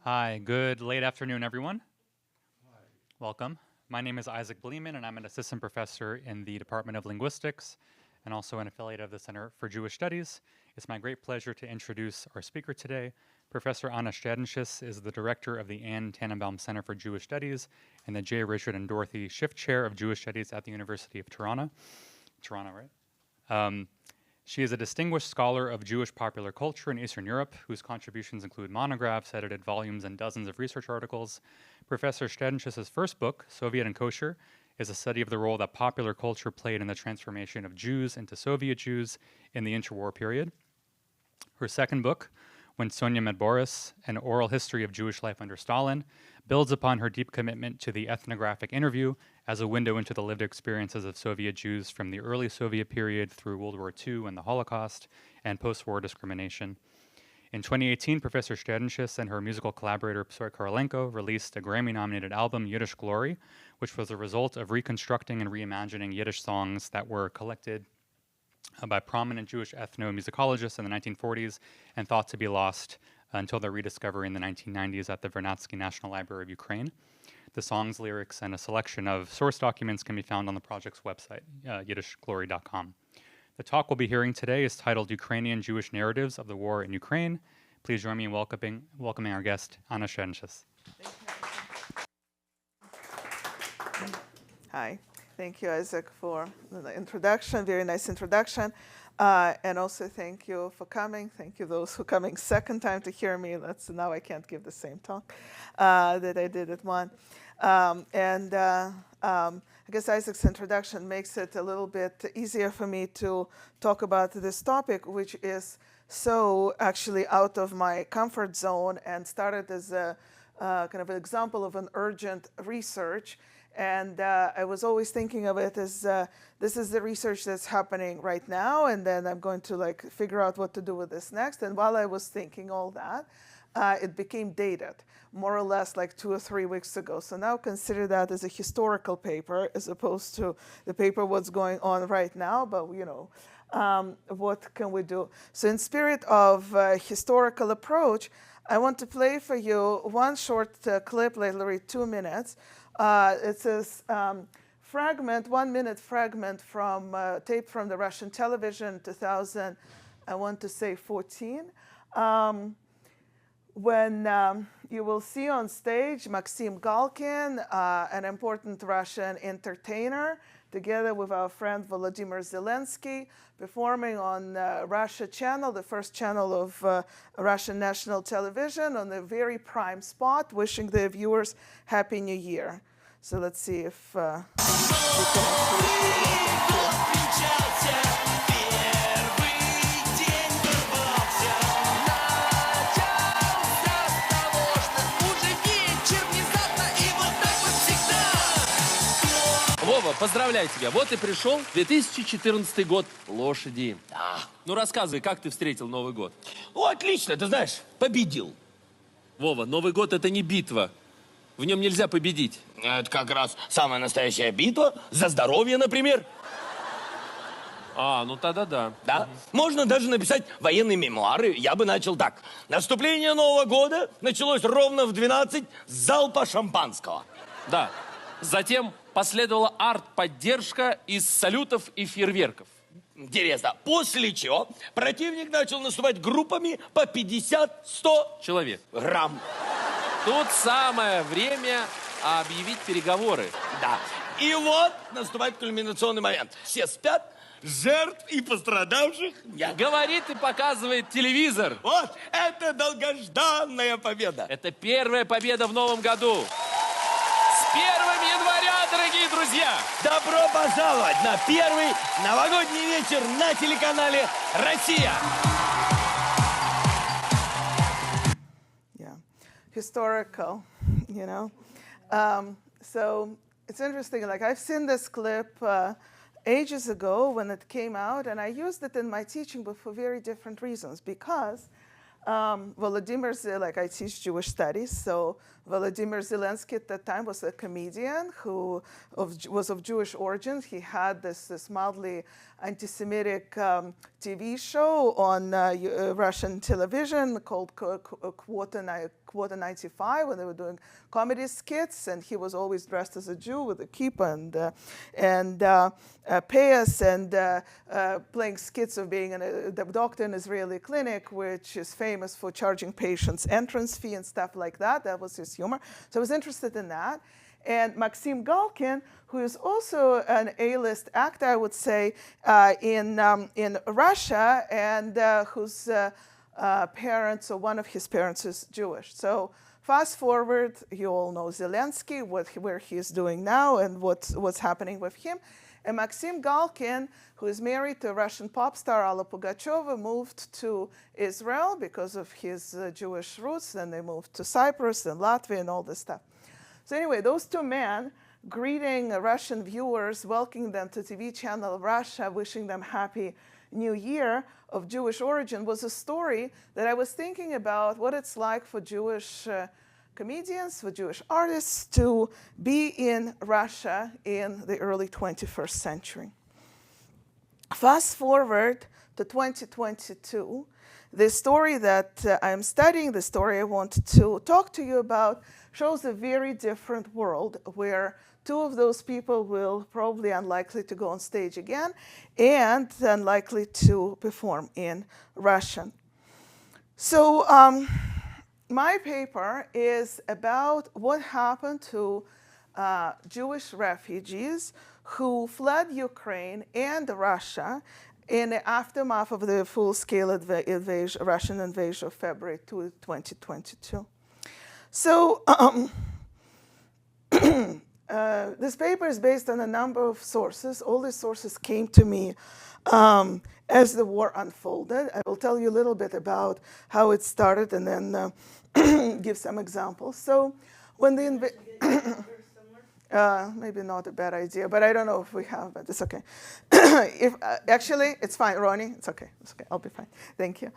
Hi, good late afternoon, everyone. Hi. Welcome. My name is Isaac Bleeman, and I'm an assistant professor in the Department of Linguistics and also an affiliate of the Center for Jewish Studies. It's my great pleasure to introduce our speaker today. Professor Anna Shternshis is the director of the Anne Tannenbaum Center for Jewish Studies and the J. Richard and Dorothy Schiff Chair of Jewish Studies at the University of Toronto. Toronto, right? She is a distinguished scholar of Jewish popular culture in Eastern Europe, whose contributions include monographs, edited volumes, and dozens of research articles. Professor Shternshis' first book, Soviet and Kosher, is a study of the role that popular culture played in the transformation of Jews into Soviet Jews in the interwar period. Her second book, When Sonia Met Boris, An Oral History of Jewish Life Under Stalin, builds upon her deep commitment to the ethnographic interview as a window into the lived experiences of Soviet Jews from the early Soviet period through World War II and the Holocaust and post-war discrimination. In 2018, Professor Shternshis and her musical collaborator Psoy Korolenko released a Grammy-nominated album, Yiddish Glory, which was a result of reconstructing and reimagining Yiddish songs that were collected by prominent Jewish ethnomusicologists in the 1940s and thought to be lost until their rediscovery in the 1990s at the Vernadsky National Library of Ukraine. The songs, lyrics, and a selection of source documents can be found on the project's website, yiddishglory.com. The talk we'll be hearing today is titled Ukrainian Jewish Narratives of the War in Ukraine. Please join me in welcoming our guest, Anna Shternshis. Hi. Thank you, Isaac, for the introduction, very nice introduction. And also thank you for coming. Thank you those who are coming second time to hear me. Now I can't give the same talk that I did at one. I guess Isaac's introduction makes it a little bit easier for me to talk about this topic, which is so actually out of my comfort zone and started as a kind of an example of an urgent research. And I was always thinking of it as this is the research that's happening right now, and then I'm going to figure out what to do with this next. And while I was thinking all that, it became dated, more or less like 2 or 3 weeks ago. So now consider that as a historical paper as opposed to the paper what's going on right now, but what can we do? So in spirit of historical approach, I want to play for you one short clip, literally 2 minutes. It's a fragment, 1 minute fragment from tape from the Russian television, 2000, I want to say 14, when you will see on stage Maxim Galkin, an important Russian entertainer, together with our friend Volodymyr Zelensky, performing on Russia Channel, the first channel of Russian national television, on a very prime spot, wishing their viewers Happy New Year. So let's see if we can Вова, поздравляю тебя. Вот и пришел 2014 год лошади. Да. Ну, рассказывай, как ты встретил Новый год? О, отлично, ты знаешь, победил. Вова, Новый год — это не битва. В нем нельзя победить. Это как раз самая настоящая битва. За здоровье, например. А, ну тогда да. Да. Можно даже написать военные мемуары. Я бы начал так. Наступление Нового года началось ровно в 12 с залпа шампанского. Да. Затем последовала арт-поддержка из салютов и фейерверков. Интересно. После чего противник начал наступать группами по 50-100 человек. Грамм. Тут самое время объявить переговоры. Да. И вот наступает кульминационный момент. Все спят, жертв и пострадавших нет. Говорит и показывает телевизор. Вот, это долгожданная победа. Это первая победа в новом году. С 1 января, дорогие друзья! Добро пожаловать на первый новогодний вечер на телеканале «Россия». Historical, So it's interesting, I've seen this clip ages ago when it came out, and I used it in my teaching, but for very different reasons. Because Volodymyr, I teach Jewish studies, so Volodymyr Zelensky at that time was a comedian who was of Jewish origin. He had this mildly anti-Semitic TV show on Russian television called Quota 95, when they were doing comedy skits, and he was always dressed as a Jew with a kippah and payas, and playing skits of being the doctor in an Israeli clinic, which is famous for charging patients entrance fee and stuff like that. That was his humor. So I was interested in that. And Maxim Galkin, who is also an A-list actor, I would say, in Russia, and whose parents, or one of his parents, is Jewish. So fast forward, you all know Zelensky, where he is doing now, and what's happening with him. And Maxim Galkin, who is married to Russian pop star Alla Pugacheva, moved to Israel because of his Jewish roots. Then they moved to Cyprus and Latvia and all this stuff. So anyway, those two men greeting Russian viewers, welcoming them to TV channel Russia, wishing them Happy New Year of Jewish origin, was a story that I was thinking about what it's like for Jewish comedians, for Jewish artists to be in Russia in the early 21st century. Fast forward to 2022, the story that I'm studying, the story I want to talk to you about, shows a very different world where two of those people will probably unlikely to go on stage again and unlikely to perform in Russian. So my paper is about what happened to Jewish refugees who fled Ukraine and Russia in the aftermath of the full-scale Russian invasion of February 2022. So this paper is based on a number of sources. All these sources came to me as the war unfolded. I will tell you a little bit about how it started and then give some examples. So when the maybe not a bad idea, but I don't know if we have, but it's okay. Actually, it's fine, Ronnie. It's okay. I'll be fine. Thank you.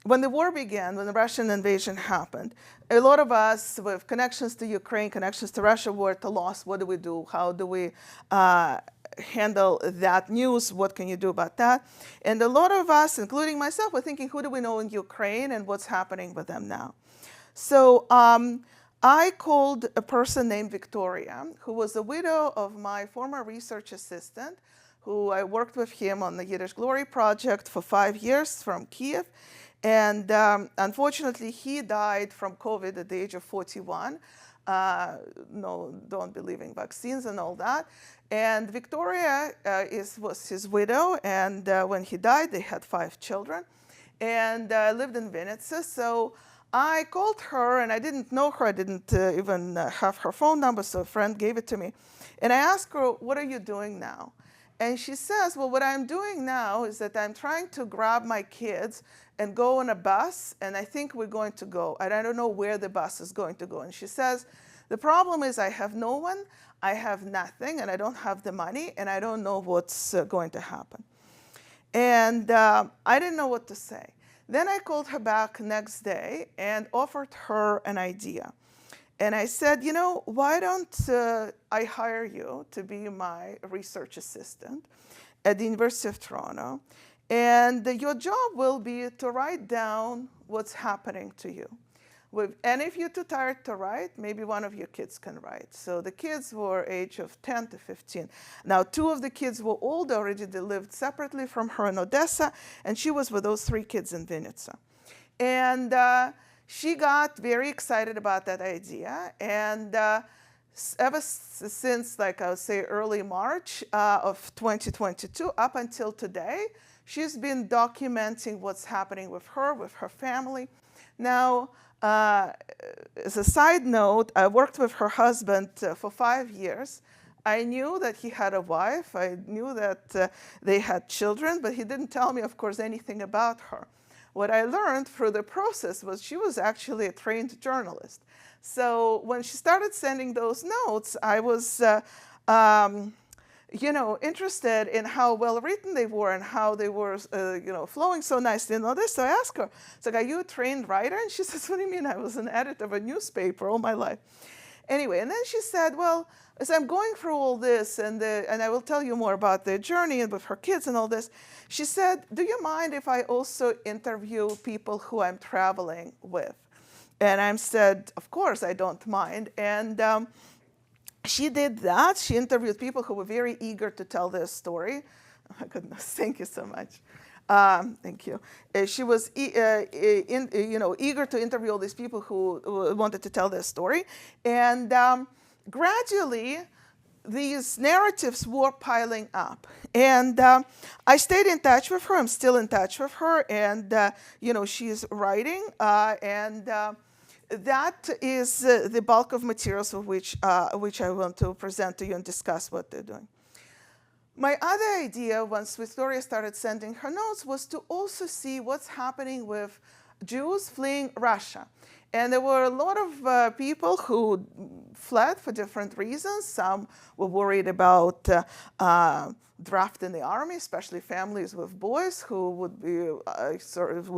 When the war began, when the Russian invasion happened, a lot of us with connections to Ukraine, connections to Russia, were at a loss. What do we do? How do we handle that news? What can you do about that? And a lot of us, including myself, were thinking, who do we know in Ukraine and what's happening with them now? So I called a person named Victoria, who was the widow of my former research assistant, who I worked with him on the Yiddish Glory project for 5 years from Kiev. And unfortunately, he died from COVID at the age of 41. No, don't believe in vaccines and all that. And Victoria was his widow, and when he died, they had 5 children, and lived in Vinnytsia. So I called her, and I didn't know her. I didn't even have her phone number, so a friend gave it to me. And I asked her, what are you doing now? And she says, well, what I'm doing now is that I'm trying to grab my kids and go on a bus, and I think we're going to go. And I don't know where the bus is going to go. And she says, the problem is I have no one, I have nothing, and I don't have the money, and I don't know what's going to happen. And I didn't know what to say. Then I called her back next day and offered her an idea. And I said, you know, why don't I hire you to be my research assistant at the University of Toronto? And your job will be to write down what's happening to you. And if you're too tired to write, maybe one of your kids can write. So the kids were age of 10 to 15. Now, 2 of the kids were older already. They lived separately from her in Odessa, and she was with those 3 kids in Vinnytsia. And she got very excited about that idea. And ever since, like I would say, early March of 2022, up until today, she's been documenting what's happening with her family. Now, as a side note, I worked with her husband for 5 years. I knew that he had a wife. I knew that they had children, but he didn't tell me, of course, anything about her. What I learned through the process was she was actually a trained journalist. So when she started sending those notes, I was interested in how well written they were and how they were, flowing so nicely and all this. So I asked her, it's like, are you a trained writer? And she says, what do you mean? I was an editor of a newspaper all my life. Anyway, and then she said, well, as I'm going through all this, and I will tell you more about the journey and with her kids and all this, she said, do you mind if I also interview people who I'm traveling with? And I said, of course, I don't mind. And she did that. She interviewed people who were very eager to tell their story. Oh my goodness, thank you so much. Thank you. She was eager to interview all these people who wanted to tell their story. And gradually, these narratives were piling up. And I stayed in touch with her. I'm still in touch with her. And, she's writing. That is the bulk of materials of which I want to present to you and discuss what they're doing. My other idea, once Victoria started sending her notes, was to also see what's happening with Jews fleeing Russia. And there were a lot of people who fled for different reasons. Some were worried about draft in the army, especially families with boys who would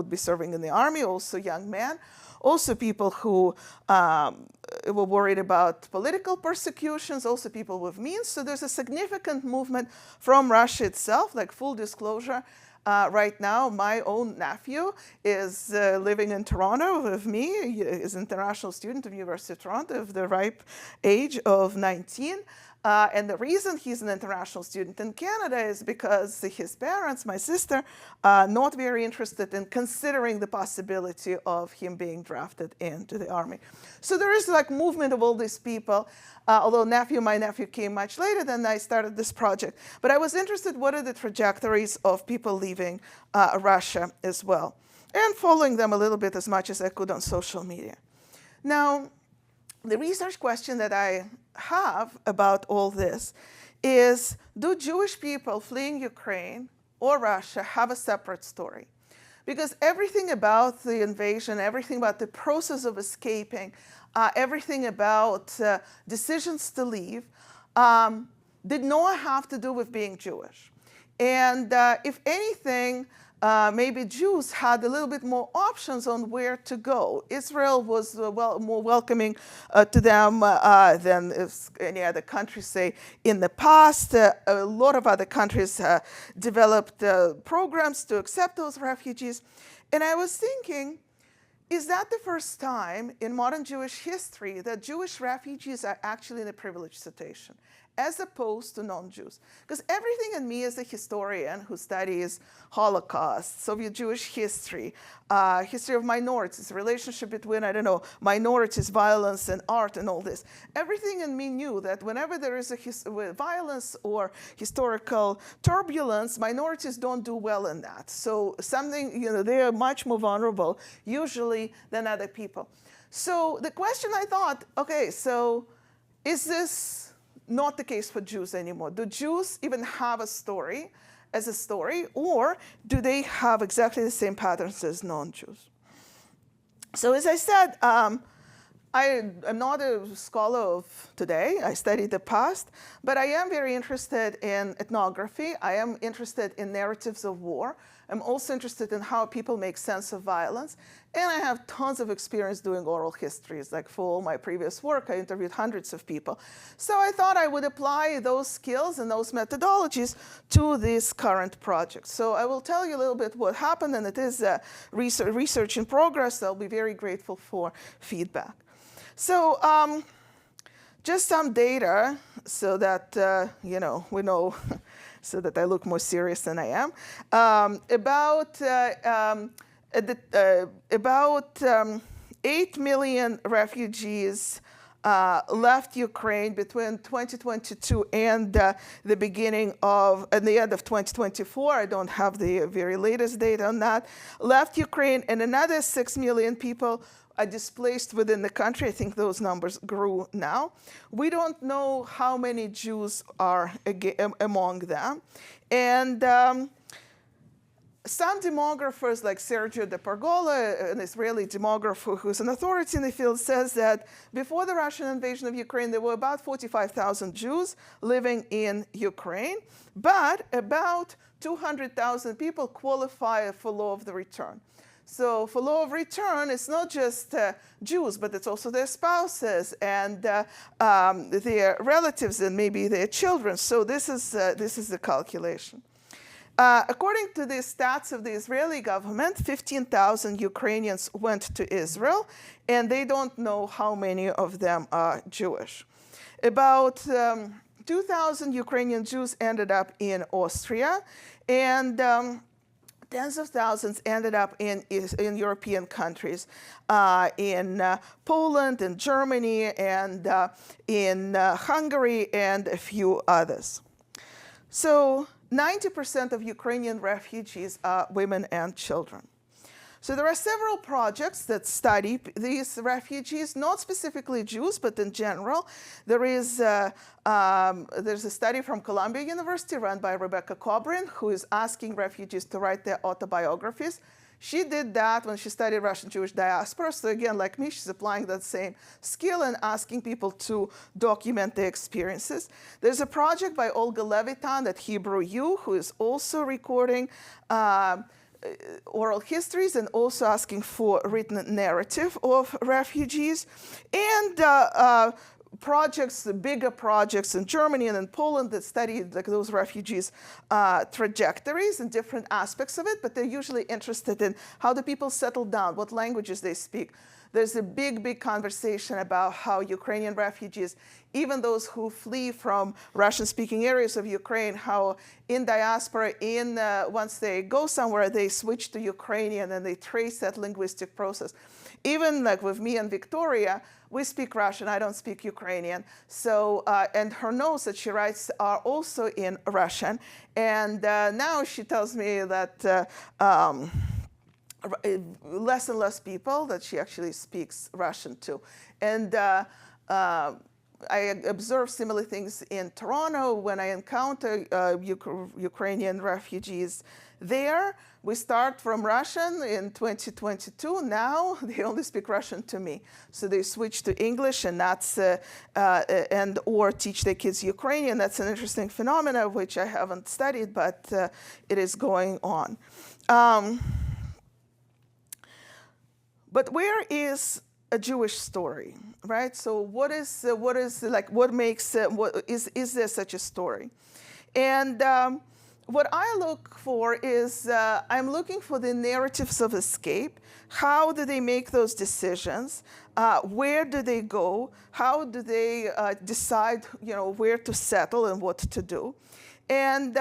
be serving in the army, also young men. Also people who were worried about political persecutions, also people with means. So there's a significant movement from Russia itself, like full disclosure. Right now, my own nephew is living in Toronto with me. He is an international student of University of Toronto of the ripe age of 19. And the reason he's an international student in Canada is because his parents, my sister, are not very interested in considering the possibility of him being drafted into the army. So there is like movement of all these people, although my nephew came much later than I started this project. But I was interested, what are the trajectories of people leaving Russia as well, and following them a little bit as much as I could on social media. Now, the research question that I have about all this is, do Jewish people fleeing Ukraine or Russia have a separate story? Because everything about the invasion, everything about the process of escaping, everything about decisions to leave did not have to do with being Jewish. And if anything, maybe Jews had a little bit more options on where to go. Israel was more welcoming to them than any other country, say, in the past. A lot of other countries developed programs to accept those refugees. And I was thinking, is that the first time in modern Jewish history that Jewish refugees are actually in a privileged situation, as opposed to non-Jews? Because everything in me as a historian who studies Holocaust, Soviet Jewish history, history of minorities, relationship between, minorities, violence, and art, and all this, everything in me knew that whenever there is violence or historical turbulence, minorities don't do well in that. So they are much more vulnerable, usually, than other people. So the question I thought, okay, so is this not the case for Jews anymore? Do Jews even have a story as a story, or do they have exactly the same patterns as non-Jews? So as I said, I am not a scholar of today. I studied the past, but I am very interested in ethnography. I am interested in narratives of war. I'm also interested in how people make sense of violence. And I have tons of experience doing oral histories. Like for all my previous work, I interviewed hundreds of people. So I thought I would apply those skills and those methodologies to this current project. So I will tell you a little bit what happened, and it is research in progress. So I'll be very grateful for feedback. So just some data so that, we know, so that I look more serious than I am, about 8 million refugees left Ukraine between 2022 and the beginning of, and the end of 2024. I don't have the very latest data on that. Left Ukraine, and another 6 million people are displaced within the country. I think those numbers grew now. We don't know how many Jews are among them. And some demographers, like Sergio De Pargola, an Israeli demographer who's an authority in the field, says that before the Russian invasion of Ukraine, there were about 45,000 Jews living in Ukraine, but about 200,000 people qualify for law of the return. So for law of return, it's not just Jews, but it's also their spouses and their relatives and maybe their children. So this is the calculation. According to the stats of the Israeli government, 15,000 Ukrainians went to Israel, and they don't know how many of them are Jewish. About 2,000 Ukrainian Jews ended up in Austria, and tens of thousands ended up in European countries, in Poland and Germany and in Hungary and a few others. So 90% of Ukrainian refugees are women and children. So there are several projects that study these refugees, not specifically Jews, but in general. There's a study from Columbia University run by Rebecca Kobrin, who is asking refugees to write their autobiographies. She did that when she studied Russian Jewish diaspora. So again, like me, she's applying that same skill and asking people to document their experiences. There's a project by Olga Levitan at Hebrew U, who is also recording oral histories and also asking for written narrative of refugees. And projects, bigger projects in Germany and in Poland that study those refugees' trajectories and different aspects of it, but they're usually interested in how the people settle down, what languages they speak. There's a big conversation about how Ukrainian refugees, even those who flee from Russian-speaking areas of Ukraine, how in diaspora, once they go somewhere, they switch to Ukrainian and they trace that linguistic process. Even like with me and Victoria, we speak Russian, I don't speak Ukrainian. So, and her notes that she writes are also in Russian. And now she tells me that less and less people that she actually speaks Russian to. And I observe similar things in Toronto when I encounter Ukrainian refugees there. We start from Russian in 2022. Now they only speak Russian to me. So they switch to English and that's, and or teach their kids Ukrainian. That's an interesting phenomenon which I haven't studied, but it is going on. But where is a Jewish story, right? So what is like, what makes, is there such a story? And what I look for is, I'm looking for the narratives of escape. How do they make those decisions? Where do they go? How do they decide, where to settle and what to do? And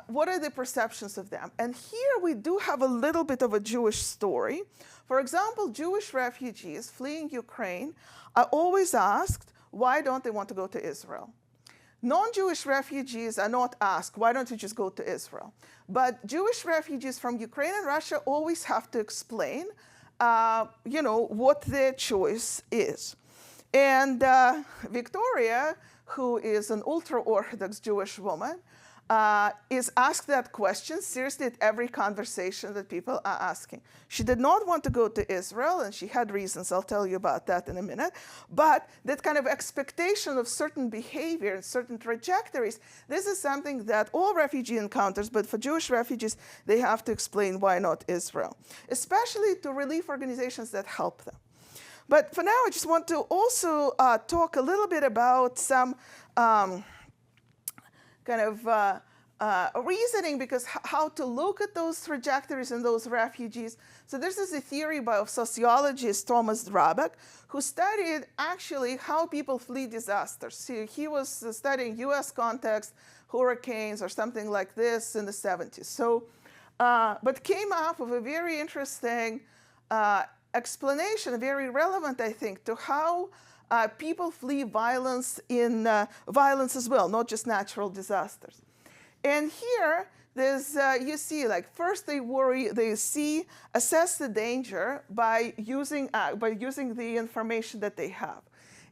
what are the perceptions of them? And here we do have a little bit of a Jewish story. For example, Jewish refugees fleeing Ukraine are always asked, why don't they want to go to Israel? Non-Jewish refugees are not asked, why don't you just go to Israel? But Jewish refugees from Ukraine and Russia always have to explain, what their choice is. And Victoria, who is an ultra-Orthodox Jewish woman, is asked that question seriously at every conversation that people are asking. She did not want to go to Israel, and she had reasons. I'll tell you about that in a minute. But that kind of expectation of certain behavior and certain trajectories, this is something that all refugee encounters, but for Jewish refugees, they have to explain why not Israel, especially to relief organizations that help them. But for now, I just want to also talk a little bit about some reasoning, because how to look at those trajectories and those refugees. So this is a theory of sociologist Thomas Drabek, who studied actually how people flee disasters. So he was studying US context, hurricanes or something like this in the 70s. So, but came up with a very interesting explanation, very relevant, I think, to how people flee violence violence as well, not just natural disasters. And here, there's, you see, like first they assess the danger by using the information that they have.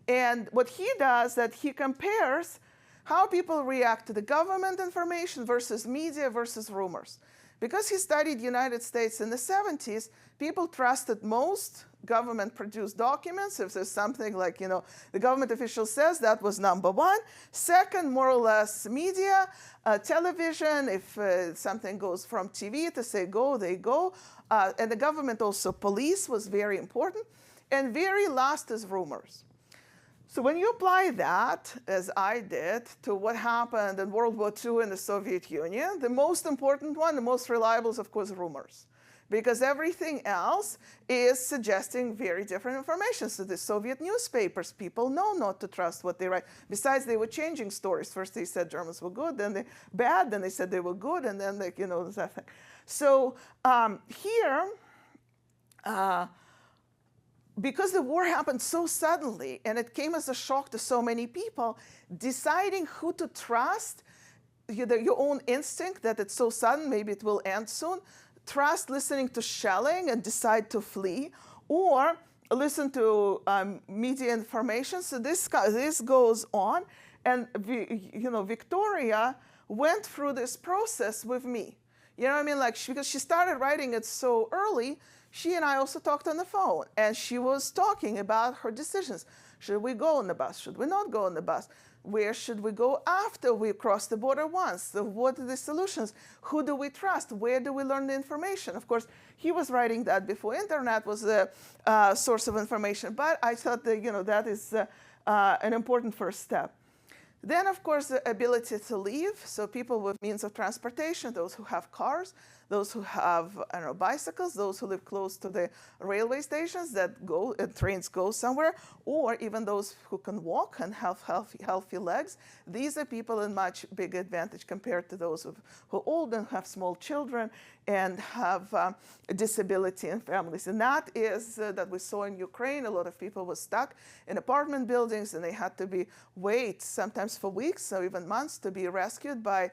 And what he does, that he compares how people react to the government information versus media versus rumors. Because he studied United States in the 70s, people trusted most government-produced documents. If there's something like, the government official says, that was number one. Second, more or less, media, television. If something goes from TV to say go, they go. And the government also, police was very important. And very last is rumors. So when you apply that, as I did, to what happened in World War II in the Soviet Union, the most important one, the most reliable is, of course, rumors. Because everything else is suggesting very different information. So the Soviet newspapers, people know not to trust what they write. Besides, they were changing stories. First they said Germans were good, then they bad, then they said they were good, and then they, that thing. So here, because the war happened so suddenly and it came as a shock to so many people, deciding who to trust, your own instinct that it's so sudden, maybe it will end soon, trust listening to shelling and decide to flee, or listen to media information. So this goes on, and Victoria went through this process with me. You know what I mean? Like, because she started writing it so early, she and I also talked on the phone, and she was talking about her decisions. Should we go on the bus? Should we not go on the bus? Where should we go after we cross the border once? So what are the solutions? Who do we trust? Where do we learn the information? Of course, he was writing that before internet was a source of information, but I thought that, that is an important first step. Then, of course, the ability to leave. So people with means of transportation, those who have cars, those who have, bicycles, those who live close to the railway stations that go, trains go somewhere, or even those who can walk and have healthy legs. These are people in much bigger advantage compared to those who are old and have small children and have a disability in families. And that is that we saw in Ukraine. A lot of people were stuck in apartment buildings, and they had to wait sometimes for weeks or even months to be rescued by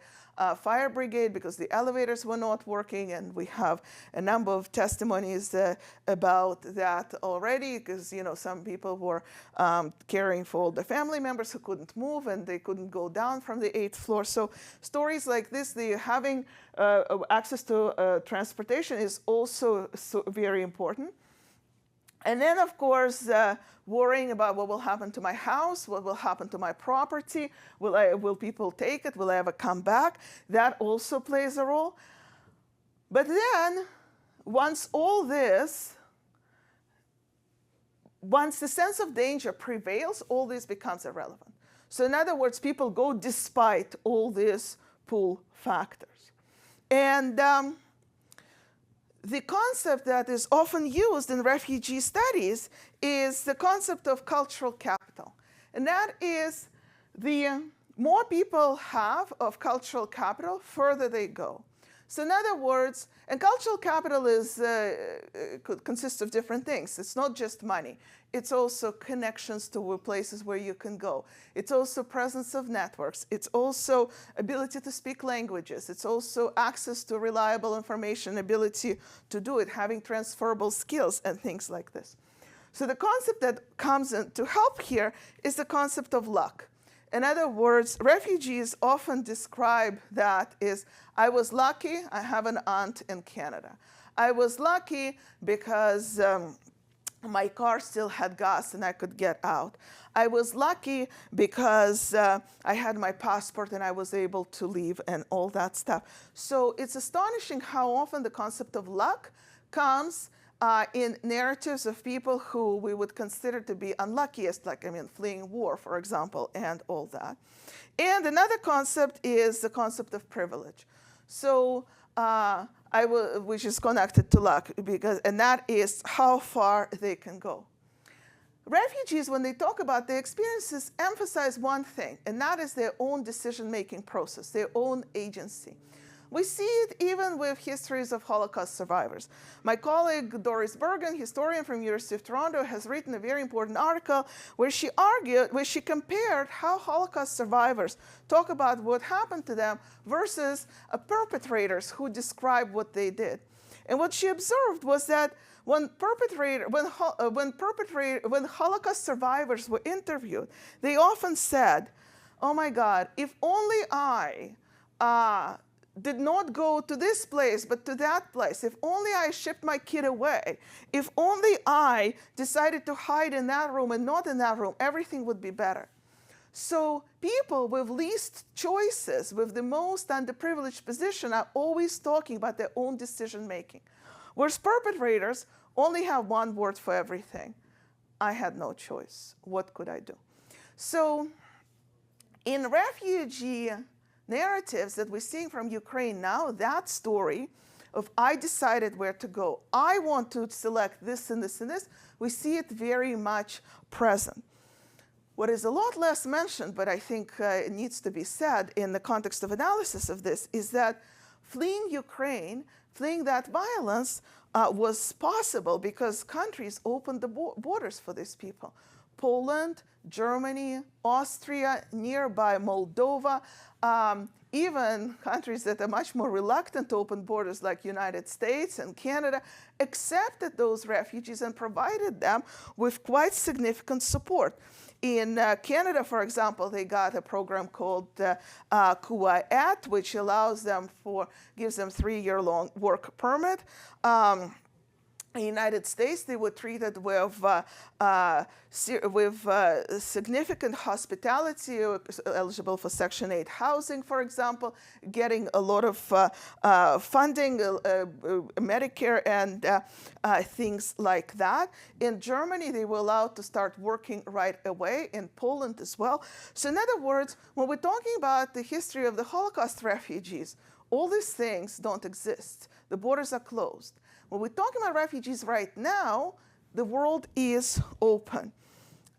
fire brigade because the elevators were not working. And we have a number of testimonies about that already, because some people were caring for all the family members who couldn't move and they couldn't go down from the 8th floor. So stories like this, having access to transportation is also very important. And then, of course, worrying about what will happen to my house, what will happen to my property, will people take it, will I ever come back? That also plays a role. But then, once the sense of danger prevails, all this becomes irrelevant. So in other words, people go despite all these pull factors. And the concept that is often used in refugee studies is the concept of cultural capital. And that is, the more people have of cultural capital, further they go. So in other words, and cultural capital consists of different things. It's not just money. It's also connections to places where you can go. It's also presence of networks. It's also ability to speak languages. It's also access to reliable information, ability to do it, having transferable skills and things like this. So the concept that comes in to help here is the concept of luck. In other words, refugees often describe that as, I was lucky, I have an aunt in Canada. I was lucky because my car still had gas and I could get out. I was lucky because I had my passport and I was able to leave and all that stuff. So it's astonishing how often the concept of luck comes in narratives of people who we would consider to be unluckiest, like, fleeing war, for example, and all that. And another concept is the concept of privilege. So which is connected to luck, and that is how far they can go. Refugees, when they talk about their experiences, emphasize one thing, and that is their own decision-making process, their own agency. We see it even with histories of Holocaust survivors. My colleague Doris Bergen, historian from University of Toronto, has written a very important article where she compared how Holocaust survivors talk about what happened to them versus perpetrators who describe what they did. And what she observed was that when Holocaust survivors were interviewed, they often said, "Oh my God, if only I did not go to this place, but to that place. If only I shipped my kid away. If only I decided to hide in that room and not in that room, everything would be better. So people with least choices, with the most underprivileged position, are always talking about their own decision making. Whereas perpetrators only have one word for everything. I had no choice. What could I do? So in refugee narratives that we're seeing from Ukraine now, that story of I decided where to go, I want to select this and this and this, we see it very much present. What is a lot less mentioned, but I think it needs to be said in the context of analysis of this, is that fleeing Ukraine, fleeing that violence, was possible because countries opened the borders for these people. Poland, Germany, Austria, nearby Moldova, even countries that are much more reluctant to open borders like United States and Canada accepted those refugees and provided them with quite significant support. In Canada, for example, they got a program called Kuwait, which allows them gives them 3-year-long work permit. In the United States, they were treated with significant hospitality, eligible for Section 8 housing, for example, getting a lot of funding, Medicare and things like that. In Germany, they were allowed to start working right away, in Poland as well. So in other words, when we're talking about the history of the Holocaust refugees, all these things don't exist. The borders are closed. When we're talking about refugees right now, the world is open.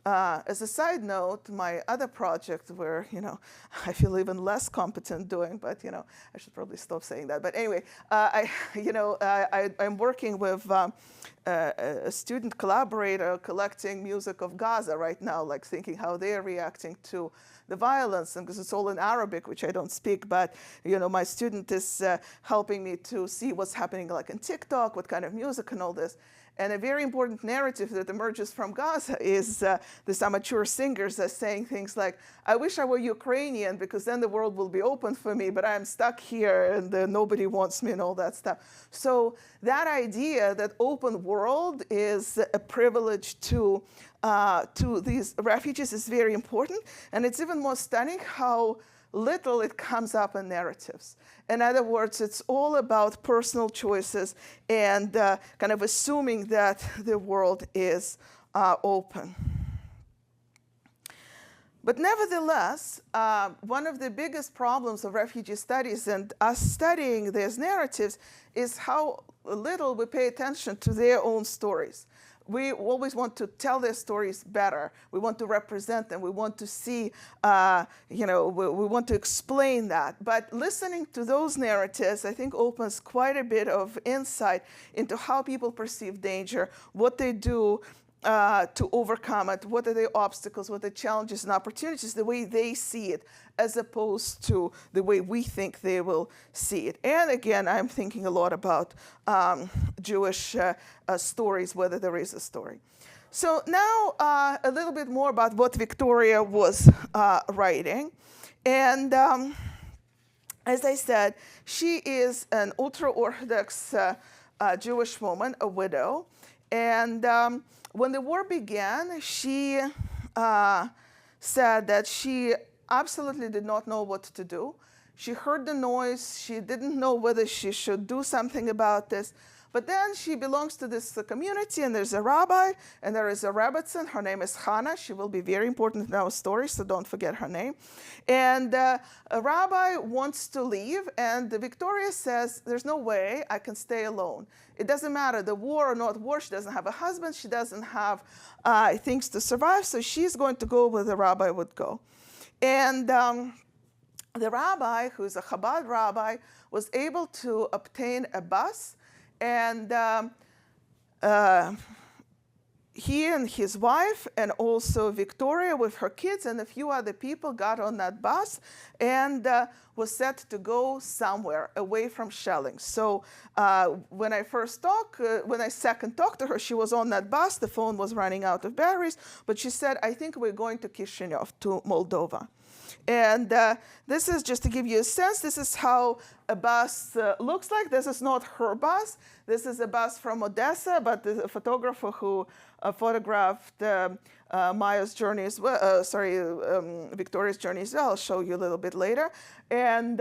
As a side note, my other project where, I feel even less competent doing, but, I should probably stop saying that. But anyway, I'm working with a student collaborator collecting music of Gaza right now, like thinking how they're reacting to the violence, and because it's all in Arabic, which I don't speak, but my student is helping me to see what's happening like in TikTok, what kind of music and all this. And a very important narrative that emerges from Gaza is these amateur singers are saying things like, I wish I were Ukrainian because then the world will be open for me, but I'm stuck here and nobody wants me and all that stuff. So that idea that open world is a privilege to these refugees is very important. And it's even more stunning how little it comes up in narratives. In other words, it's all about personal choices and kind of assuming that the world is open. But nevertheless, one of the biggest problems of refugee studies and us studying these narratives is how little we pay attention to their own stories. We always want to tell their stories better. We want to represent them. We want to see, we want to explain that. But listening to those narratives, I think, opens quite a bit of insight into how people perceive danger, what they do to overcome it, what are the obstacles, what are the challenges and opportunities, the way they see it, as opposed to the way we think they will see it. And again, I'm thinking a lot about Jewish stories, whether there is a story. So now a little bit more about what Victoria was writing. And as I said, she is an ultra-Orthodox Jewish woman, a widow. And when the war began, she said that she absolutely did not know what to do. She heard the noise. She didn't know whether she should do something about this. But then she belongs to this community, and there's a rabbi, and there is a Rebbetzin. Her name is Hannah. She will be very important in our story, so don't forget her name. And a rabbi wants to leave, and Victoria says, there's no way I can stay alone. It doesn't matter, the war or not war, she doesn't have a husband, she doesn't have things to survive, so she's going to go where the rabbi would go. And the rabbi, who's a Chabad rabbi, was able to obtain a bus, and he and his wife and also Victoria with her kids and a few other people got on that bus and was set to go somewhere away from shelling. So when I second talked to her, she was on that bus. The phone was running out of batteries, but she said, I think we're going to Chisinau, to Moldova. And this is just to give you a sense, this is how a bus looks like. This is not her bus. This is a bus from Odessa, but the photographer who photographed Maya's journey as well, Victoria's journey as well, I'll show you a little bit later. And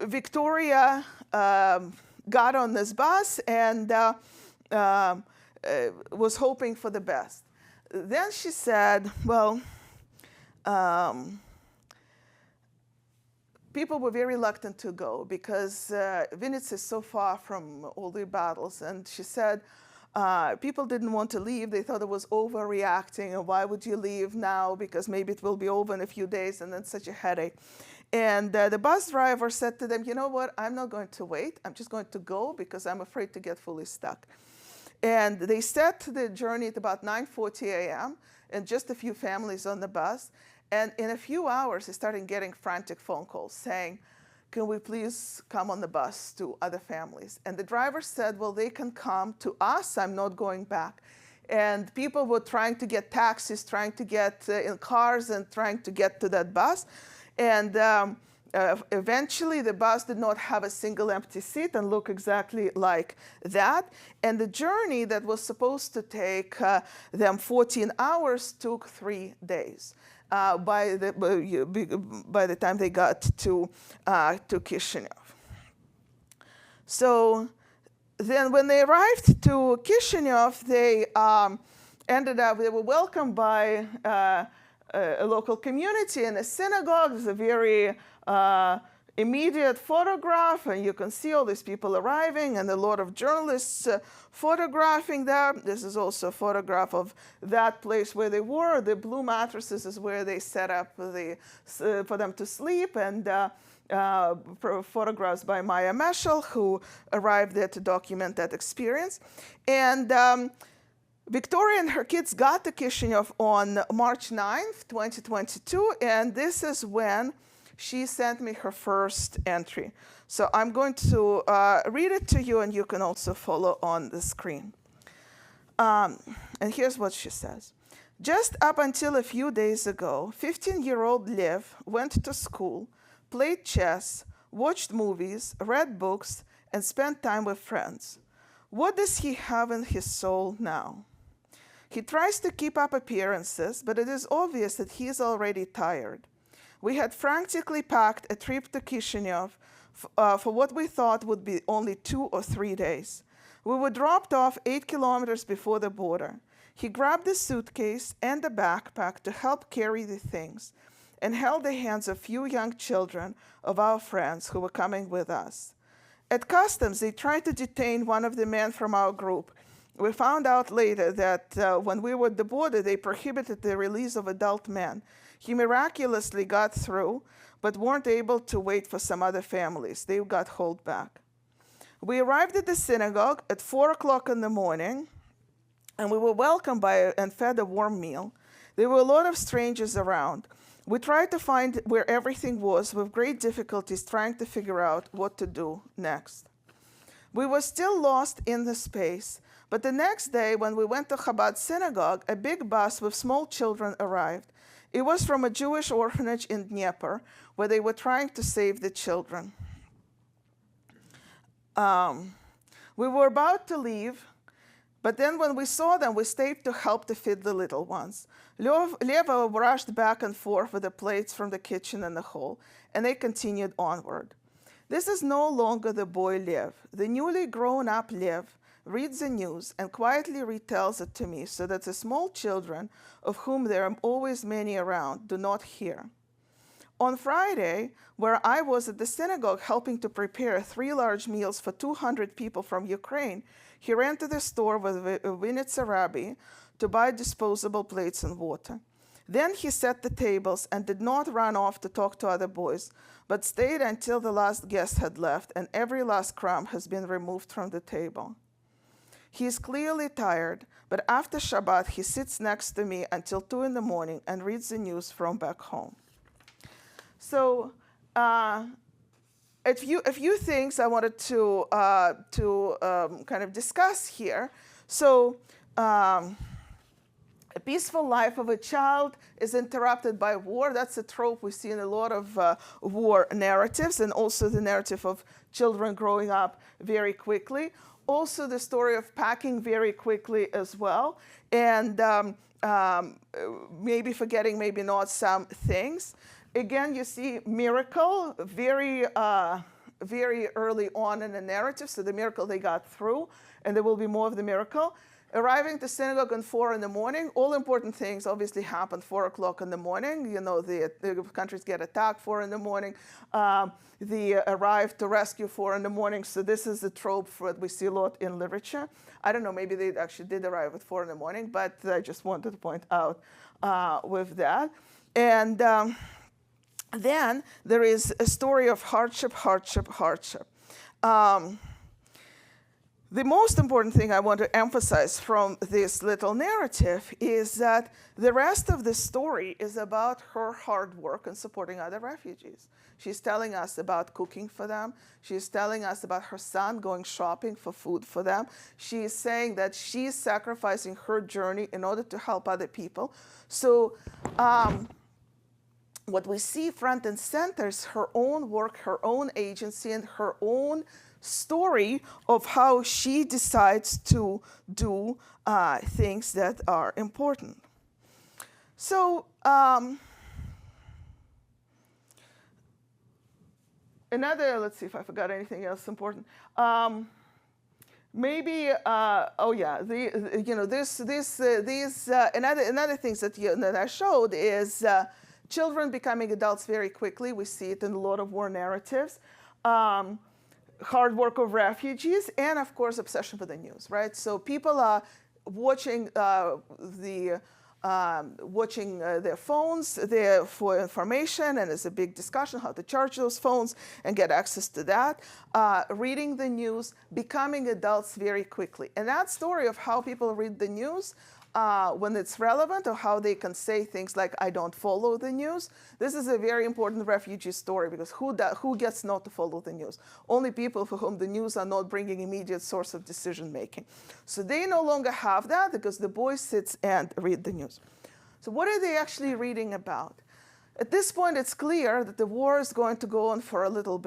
Victoria got on this bus and was hoping for the best. Then she said, well, people were very reluctant to go because Vinnytsia is so far from all the battles. And she said, people didn't want to leave. They thought it was overreacting. And why would you leave now? Because maybe it will be over in a few days, and then such a headache. And the bus driver said to them, you know what? I'm not going to wait. I'm just going to go because I'm afraid to get fully stuck. And they set the journey at about 9:40 a.m. and just a few families on the bus. And in a few hours, they started getting frantic phone calls saying, can we please come on the bus to other families? And the driver said, well, they can come to us. I'm not going back. And people were trying to get taxis, trying to get in cars and trying to get to that bus. And eventually, the bus did not have a single empty seat and look exactly like that. And the journey that was supposed to take them 14 hours took 3 days. By the time they got to Kishinev. So then when they arrived to Kishinev, they they were welcomed by a local community in a synagogue. There's a very immediate photograph, and you can see all these people arriving and a lot of journalists photographing them. This is also a photograph of that place where they were. The blue mattresses is where they set up for them to sleep, and photographs by Maya Meshel, who arrived there to document that experience. And Victoria and her kids got to Kishinev on March 9th, 2022, and this is when she sent me her first entry. So I'm going to read it to you, and you can also follow on the screen. And here's what she says. Just up until a few days ago, 15-year-old Lev went to school, played chess, watched movies, read books, and spent time with friends. What does he have in his soul now? He tries to keep up appearances, but it is obvious that he is already tired. We had frantically packed a trip to Kishinev for what we thought would be only 2 or 3 days. We were dropped off 8 kilometers before the border. He grabbed a suitcase and a backpack to help carry the things and held the hands of few young children of our friends who were coming with us. At customs, they tried to detain one of the men from our group. We found out later that when we were at the border, they prohibited the release of adult men. He miraculously got through, but weren't able to wait for some other families. They got hauled back. We arrived at the synagogue at 4 o'clock in the morning, and we were welcomed by and fed a warm meal. There were a lot of strangers around. We tried to find where everything was with great difficulties, trying to figure out what to do next. We were still lost in the space, but the next day when we went to Chabad synagogue, a big bus with small children arrived. It was from a Jewish orphanage in Dnieper, where they were trying to save the children. We were about to leave, but then when we saw them, we stayed to help to feed the little ones. Leva rushed back and forth with the plates from the kitchen and the hall, and they continued onward. This is no longer the boy Lev. The newly grown-up Lev reads the news and quietly retells it to me so that the small children, of whom there are always many around, do not hear. On Friday, where I was at the synagogue helping to prepare 3 large meals for 200 people from Ukraine, he ran to the store with Vinnytsia Rabbi to buy disposable plates and water. Then he set the tables and did not run off to talk to other boys, but stayed until the last guest had left and every last crumb has been removed from the table. He is clearly tired, but after Shabbat, he sits next to me until 2 in the morning and reads the news from back home. So a few things I wanted to kind of discuss here. So a peaceful life of a child is interrupted by war. That's a trope we see in a lot of war narratives, and also the narrative of children growing up very quickly. Also the story of packing very quickly as well, and maybe forgetting, maybe not some things. Again, you see miracle very early on in the narrative, so the miracle they got through, and there will be more of the miracle. Arriving to synagogue at 4 in the morning, all important things obviously happen 4 o'clock in the morning. You know, the countries get attacked 4 in the morning. They arrive to rescue 4 in the morning. So this is the trope that we see a lot in literature. I don't know, maybe they actually did arrive at 4 in the morning, but I just wanted to point out with that. And then there is a story of hardship. The most important thing I want to emphasize from this little narrative is that the rest of the story is about her hard work in supporting other refugees. She's telling us about cooking for them. She's telling us about her son going shopping for food for them. She's saying that she's sacrificing her journey in order to help other people. So what we see front and center is her own work, her own agency, and her own story of how she decides to do things that are important. So let's see if I forgot anything else important. Maybe, oh yeah, another things that I showed is children becoming adults very quickly. We see it in a lot of war narratives. Hard work of refugees, and of course obsession with the news, right? So people are watching their phones for information, and there's a big discussion how to charge those phones and get access to that. Reading the news, becoming adults very quickly. And that story of how people read the news when it's relevant, or how they can say things like, I don't follow the news. This is a very important refugee story, because who gets not to follow the news? Only people for whom the news are not bringing immediate source of decision making. So they no longer have that, because the boy sits and read the news. So what are they actually reading about? At this point, it's clear that the war is going to go on for a little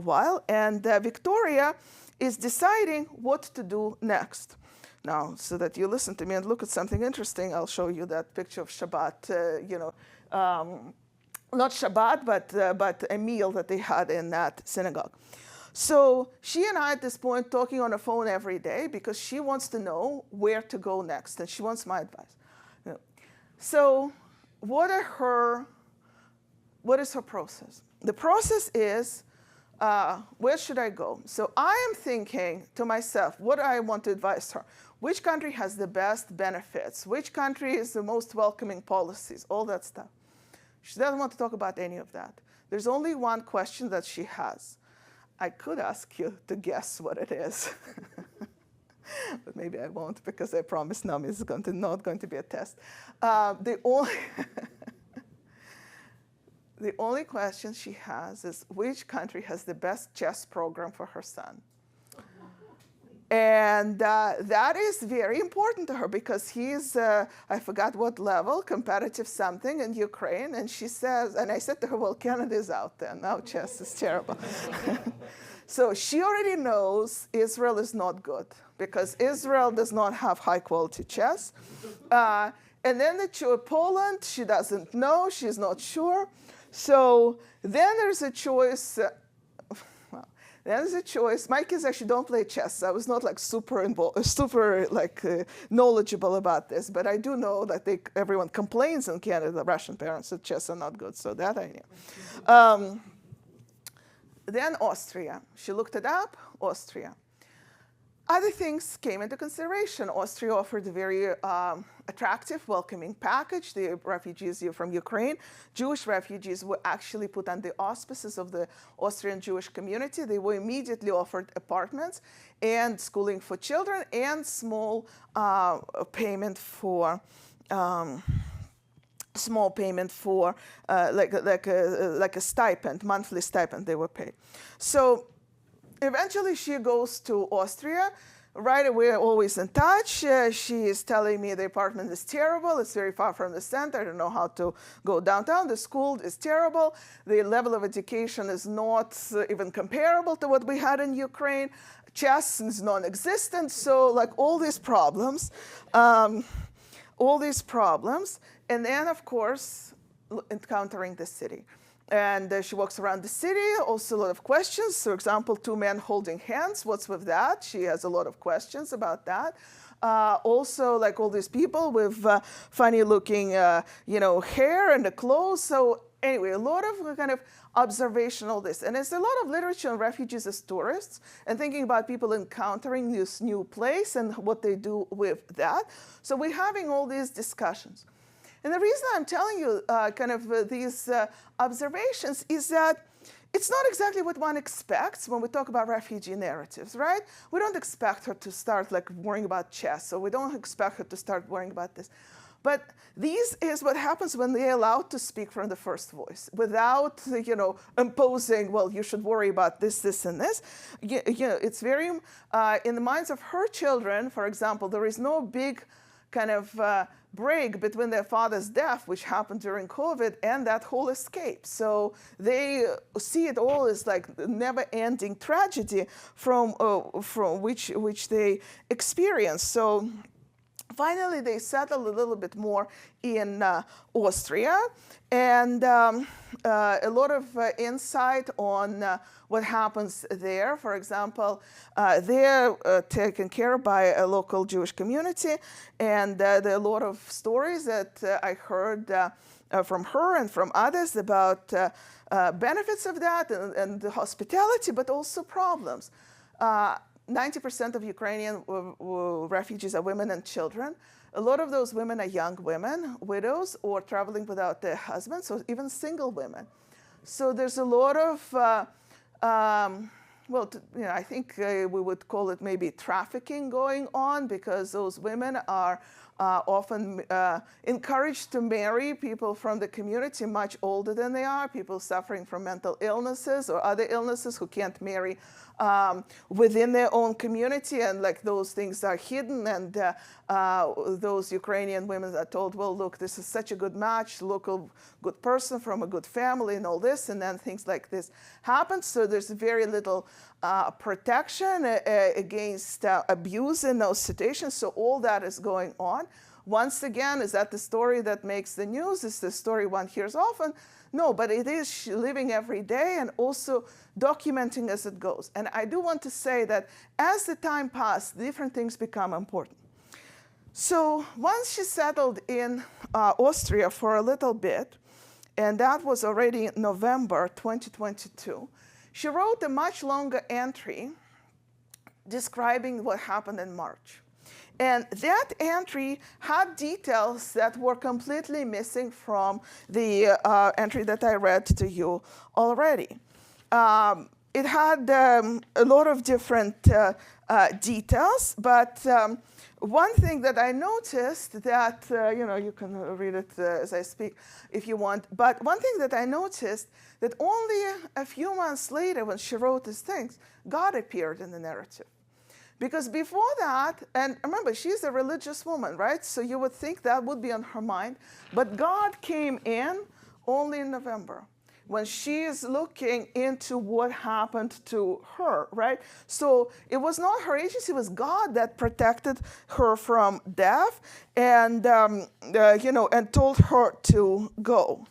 while, and Victoria is deciding what to do next. Now, so that you listen to me and look at something interesting, I'll show you that picture of Shabbat, not Shabbat, but a meal that they had in that synagogue. So she and I at this point talking on the phone every day, because she wants to know where to go next, and she wants my advice. So what is her process? The process is, where should I go? So I am thinking to myself, what do I want to advise her? Which country has the best benefits? Which country is the most welcoming policies? All that stuff. She doesn't want to talk about any of that. There's only one question that she has. I could ask you to guess what it is. But maybe I won't, because I promised Naomi it's not going to be a test. The only question she has is, which country has the best chess program for her son? And that is very important to her, because he's, I forgot what level, competitive something in Ukraine. And she says, and I said to her, well, Canada is out there. Now chess is terrible. So she already knows Israel is not good, because Israel does not have high quality chess. And then Poland, she doesn't know, she's not sure. So then there's a choice. There's a choice. My kids actually don't play chess. I was not like super knowledgeable about this, but I do know that everyone complains in Canada, the Russian parents, that chess are not good. So that I knew. Then Austria. She looked it up. Austria. Other things came into consideration. Austria offered a very attractive, welcoming package. The refugees from Ukraine, Jewish refugees, were actually put under the auspices of the Austrian Jewish community. They were immediately offered apartments and schooling for children, and small payment for like a stipend, monthly stipend they were paid. So eventually she goes to Austria. right, we're always in touch. She is telling me the apartment is terrible. It's very far from the center. I don't know how to go downtown. The school is terrible. The level of education is not even comparable to what we had in Ukraine. Chess is non-existent. So like all these problems. And then, of course, encountering the city. And she walks around the city, also a lot of questions. For example, two men holding hands, what's with that? She has a lot of questions about that. Also, like all these people with funny looking, hair and the clothes. So anyway, a lot of kind of observational this. And there's a lot of literature on refugees as tourists and thinking about people encountering this new place and what they do with that. So we're having all these discussions. And the reason I'm telling you these observations is that it's not exactly what one expects when we talk about refugee narratives, right? We don't expect her to start like worrying about chess, or we don't expect her to start worrying about this. But this is what happens when they're allowed to speak from the first voice without, imposing, well, you should worry about this, this, and this. It's very, in the minds of her children, for example, there is no big kind of break between their father's death, which happened during COVID, and that whole escape. So they see it all as like never-ending tragedy from which they experience. So finally, they settled a little bit more in Austria, and a lot of insight on what happens there. For example, they're taken care of by a local Jewish community, and there are a lot of stories that I heard from her and from others about benefits of that and the hospitality, but also problems. 90% of Ukrainian refugees are women and children. A lot of those women are young women, widows, or traveling without their husbands, or even single women. So there's a lot of, I think we would call it maybe trafficking going on, because those women are often encouraged to marry people from the community much older than they are, people suffering from mental illnesses or other illnesses who can't marry within their own community, and like those things are hidden, and those Ukrainian women are told, well, look, this is such a good match, local good person from a good family and all this, and then things like this happen. So there's very little protection against abuse in those situations. So all that is going on. Once again, is that the story that makes the news? Is the story one hears often? No, but it is living every day and also documenting as it goes. And I do want to say that as the time passed, different things become important. So once she settled in Austria for a little bit, and that was already November 2022, she wrote a much longer entry describing what happened in March. And that entry had details that were completely missing from the entry that I read to you already. It had a lot of different details, but one thing that I noticed that, you can read it as I speak if you want, but one thing that I noticed that only a few months later when she wrote these things, God appeared in the narrative. Because before that, and remember, she's a religious woman, right? So you would think that would be on her mind. But God came in only in November, when she is looking into what happened to her, right? So it was not her agency, it was God that protected her from death and, and told her to go.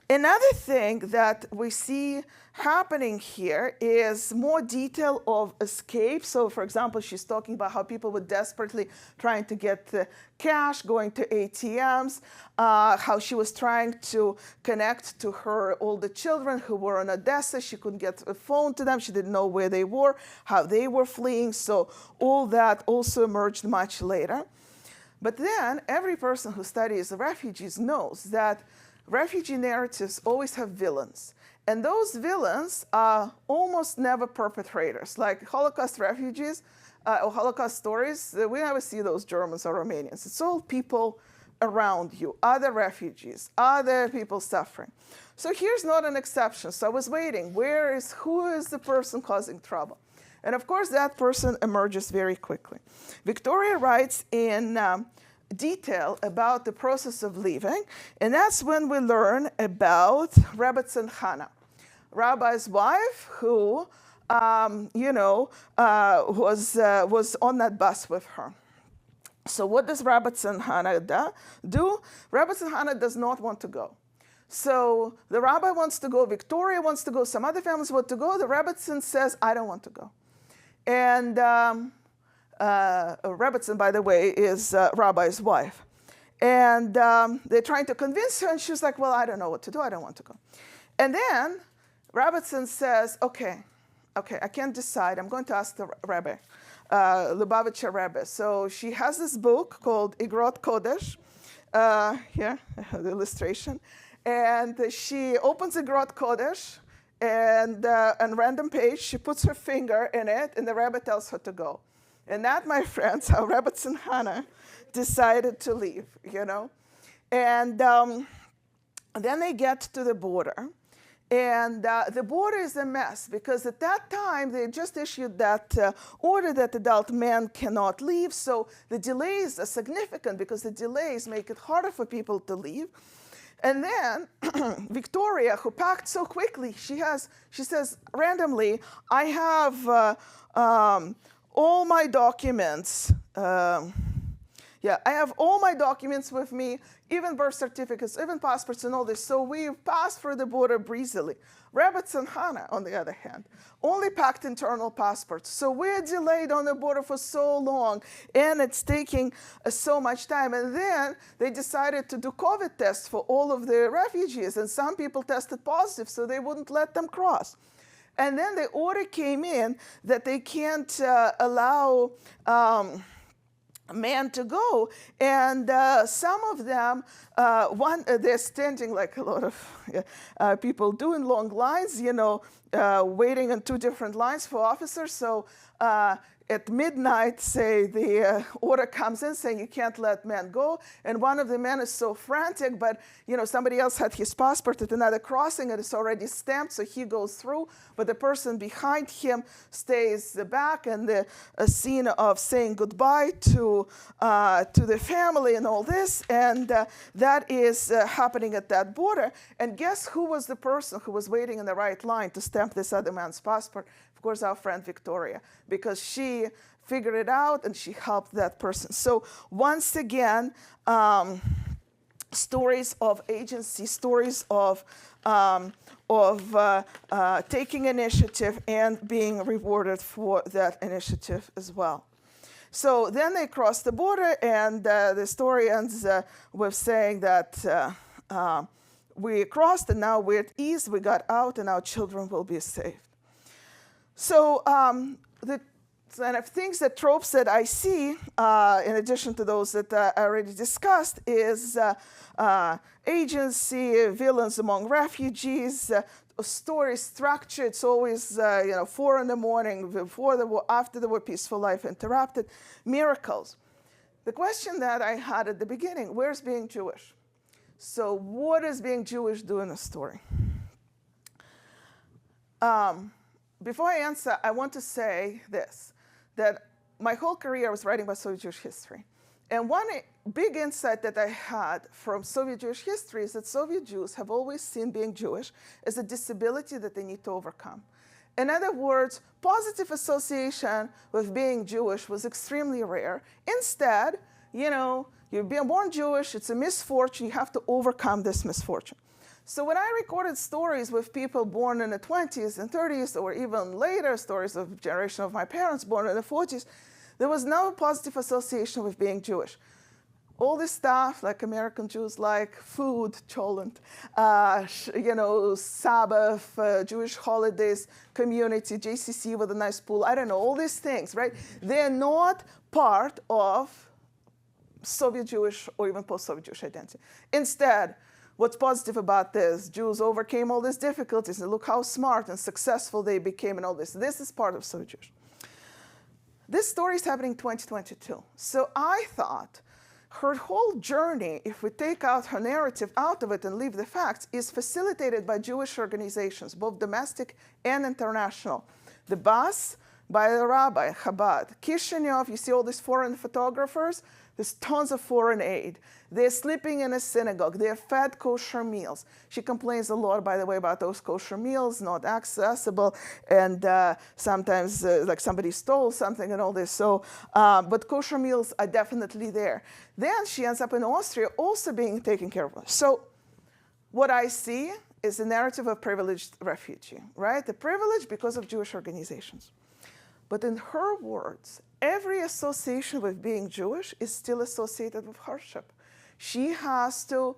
Another thing that we see happening here is more detail of escape. So, for example, she's talking about how people were desperately trying to get cash, going to ATMs, how she was trying to connect to her older children who were in Odessa. She couldn't get a phone to them. She didn't know where they were, how they were fleeing. So all that also emerged much later. But then every person who studies the refugees knows that refugee narratives always have villains. And those villains are almost never perpetrators. Like Holocaust refugees or Holocaust stories, we never see those Germans or Romanians. It's all people around you, other refugees, other people suffering. So here's not an exception. So I was waiting. Who is the person causing trouble? And of course, that person emerges very quickly. Victoria writes in detail about the process of leaving, and that's when we learn about Rebbetzin Hannah, Rabbi's wife, who was on that bus with her. So what does Rebbetzin Hannah do? Rebbetzin Hannah does not want to go. So the rabbi wants to go, Victoria wants to go, some other families want to go. The Rebbetzin says, I don't want to go. And Rebbetzin, by the way, is Rabbi's wife. And they're trying to convince her, and she's like, well, I don't know what to do. I don't want to go. And then Rebbetzin says, okay, I can't decide. I'm going to ask the Rebbe, Lubavitcher Rebbe. So she has this book called Igrot Kodesh. Here, the illustration. And she opens Igrot Kodesh, and on random page, she puts her finger in it, and the Rebbe tells her to go. And that, my friends, how Rebbetzin Hannah decided to leave, And then they get to the border. And the border is a mess, because at that time, they just issued that order that adult men cannot leave. So the delays are significant, because the delays make it harder for people to leave. And then Victoria, who packed so quickly, she says randomly, I have all my documents. I have all my documents with me, even birth certificates, even passports and all this. So we passed through the border breezily. Rebbetzin Hannah, on the other hand, only packed internal passports. So we're delayed on the border for so long, and it's taking so much time. And then they decided to do COVID tests for all of the refugees, and some people tested positive, so they wouldn't let them cross. And then the order came in that they can't allow men to go, and some of them, they're standing like a lot of people do in long lines, waiting in 2 different lines for officers. So at midnight, say, the order comes in saying you can't let men go, and one of the men is so frantic, but somebody else had his passport at another crossing and it's already stamped, so he goes through, but the person behind him stays back, and the scene of saying goodbye to the family and all this, and that is happening at that border. And guess who was the person who was waiting in the right line to stamp this other man's passport? Of course, our friend Victoria, because she figured it out and she helped that person. So once again, stories of agency, stories of taking initiative and being rewarded for that initiative as well. So then they cross the border, and the story ends with saying that we crossed, and now we're at ease, we got out, and our children will be saved. So the kind of things, the tropes that I see, in addition to those that I already discussed, is agency, villains among refugees, story structure. It's always 4 a.m, before the war, after the war, peaceful life interrupted, miracles. The question that I had at the beginning: where's being Jewish? So what does being Jewish do in the story? Before I answer, I want to say this, that my whole career I was writing about Soviet Jewish history. And one big insight that I had from Soviet Jewish history is that Soviet Jews have always seen being Jewish as a disability that they need to overcome. In other words, positive association with being Jewish was extremely rare. Instead, you're being born Jewish, it's a misfortune, you have to overcome this misfortune. So when I recorded stories with people born in the 20s and 30s, or even later stories of generation of my parents born in the 40s, there was no positive association with being Jewish. All this stuff, like American Jews like food, cholent, Sabbath, Jewish holidays, community, JCC with a nice pool, I don't know, all these things, right? They're not part of Soviet Jewish or even post-Soviet Jewish identity. Instead, what's positive about this? Jews overcame all these difficulties, and look how smart and successful they became and all this. This is part of Soviet Jewish. This story is happening in 2022. So I thought her whole journey, if we take out her narrative out of it and leave the facts, is facilitated by Jewish organizations, both domestic and international. The bus, by a rabbi, Chabad. Kishinev, you see all these foreign photographers, there's tons of foreign aid. They're sleeping in a synagogue. They're fed kosher meals. She complains a lot, by the way, about those kosher meals, not accessible, and sometimes like somebody stole something and all this. So, but kosher meals are definitely there. Then she ends up in Austria also being taken care of. So what I see is the narrative of privileged refugee, right? The privilege because of Jewish organizations. But in her words, every association with being Jewish is still associated with hardship. She has to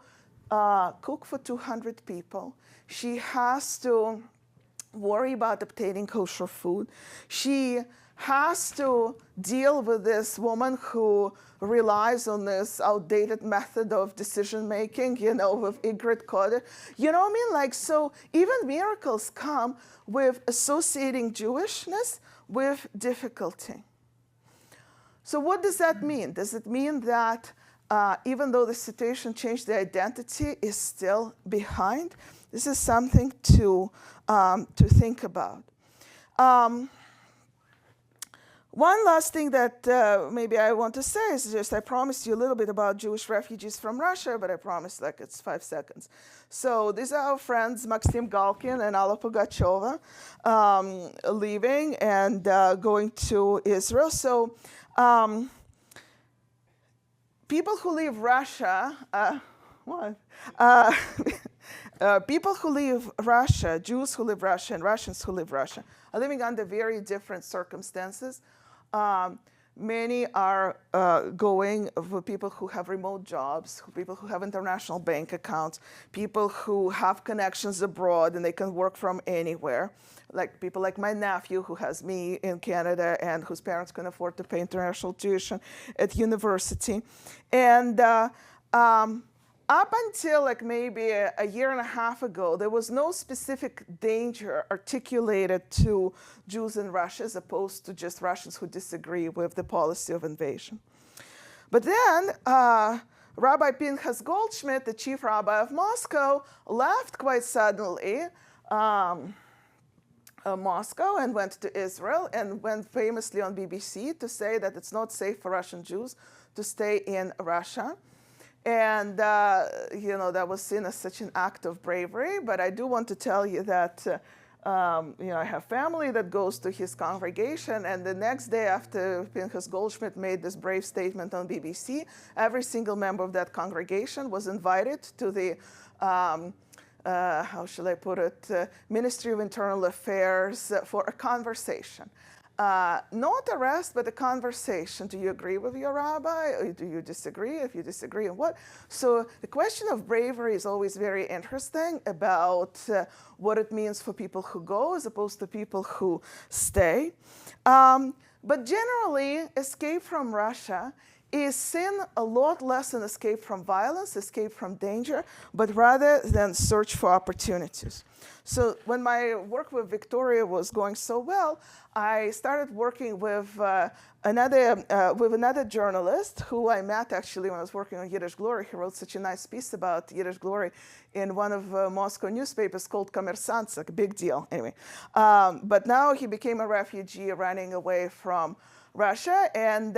cook for 200 people. She has to worry about obtaining kosher food. She has to deal with this woman who relies on this outdated method of decision making, with Igrit Kodesh. You know what I mean? Like, so even miracles come with associating Jewishness with difficulty. So what does that mean? Does it mean that even though the situation changed, the identity is still behind? This is something to think about. One last thing that maybe I want to say is just I promised you a little bit about Jewish refugees from Russia, but I promised like it's 5 seconds. So these are our friends Maxim Galkin and Alla Pugacheva leaving and going to Israel. So people who leave Russia, people who leave Russia, Jews who leave Russia and Russians who leave Russia, are living under very different circumstances. Many are going for people who have remote jobs, people who have international bank accounts, people who have connections abroad and they can work from anywhere. Like people like my nephew who has me in Canada and whose parents can afford to pay international tuition at university. And up until like maybe a year and a half ago, there was no specific danger articulated to Jews in Russia as opposed to just Russians who disagree with the policy of invasion. But then Rabbi Pinchas Goldschmidt, the chief rabbi of Moscow, left quite suddenly Moscow and went to Israel and went famously on BBC to say that it's not safe for Russian Jews to stay in Russia. And, that was seen as such an act of bravery. But I do want to tell you that, I have family that goes to his congregation. And the next day after Pinchas Goldschmidt made this brave statement on BBC, every single member of that congregation was invited to the, how shall I put it, Ministry of Internal Affairs for a conversation. Not arrest, but a conversation. Do you agree with your rabbi? Or do you disagree? If you disagree, on what? So the question of bravery is always very interesting about what it means for people who go as opposed to people who stay. But generally, escape from Russia is seen a lot less an escape from violence, escape from danger, but rather than search for opportunities. So when my work with Victoria was going so well, I started working with another journalist who I met actually when I was working on Yiddish Glory. He wrote such a nice piece about Yiddish Glory in one of Moscow newspapers called Kommersant, like a big deal anyway. But now he became a refugee running away from Russia, and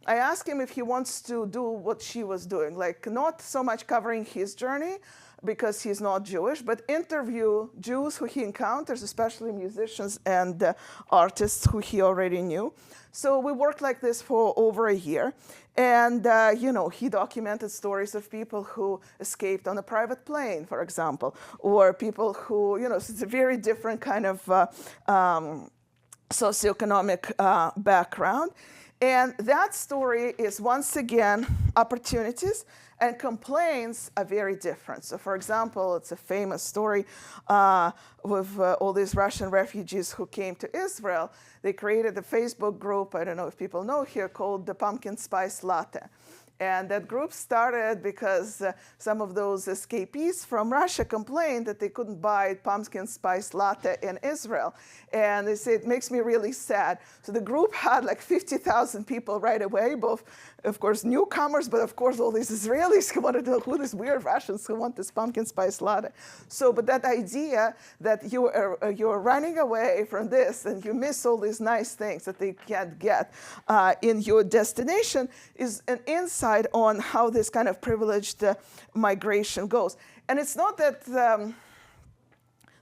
I asked him if he wants to do what she was doing, like not so much covering his journey because he's not Jewish, but interview Jews who he encounters, especially musicians and artists who he already knew. So we worked like this for over a year. And, he documented stories of people who escaped on a private plane, for example, or people who, it's a very different kind of socioeconomic background. And that story is, once again, opportunities, and complaints are very different. So, for example, it's a famous story with all these Russian refugees who came to Israel. They created a Facebook group, I don't know if people know here, called the Pumpkin Spice Latte. And that group started because some of those escapees from Russia complained that they couldn't buy pumpkin spice latte in Israel. And they said, it makes me really sad. So the group had like 50,000 people right away, both, of course, newcomers, but of course, all these Israelis who wanted to know who these weird Russians who want this pumpkin spice latte. So, but that idea that you're running away from this and you miss all these nice things that they can't get in your destination is an insight on how this kind of privileged migration goes. And it's not that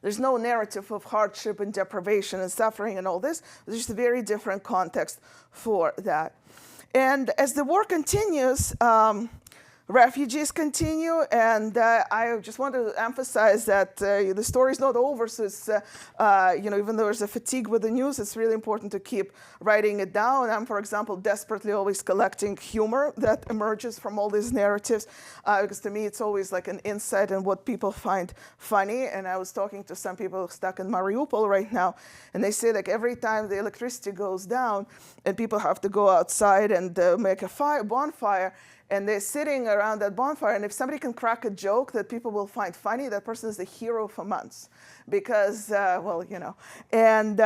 there's no narrative of hardship and deprivation and suffering and all this. There's just a very different context for that. And as the war continues, refugees continue, and I just want to emphasize that the story is not over. So it's, even though there's a fatigue with the news, it's really important to keep writing it down. I'm, for example, desperately always collecting humor that emerges from all these narratives, because to me it's always like an insight in what people find funny. And I was talking to some people stuck in Mariupol right now, and they say like every time the electricity goes down and people have to go outside and make a bonfire, and they're sitting around that bonfire, and if somebody can crack a joke that people will find funny, that person is the hero for months. Because, and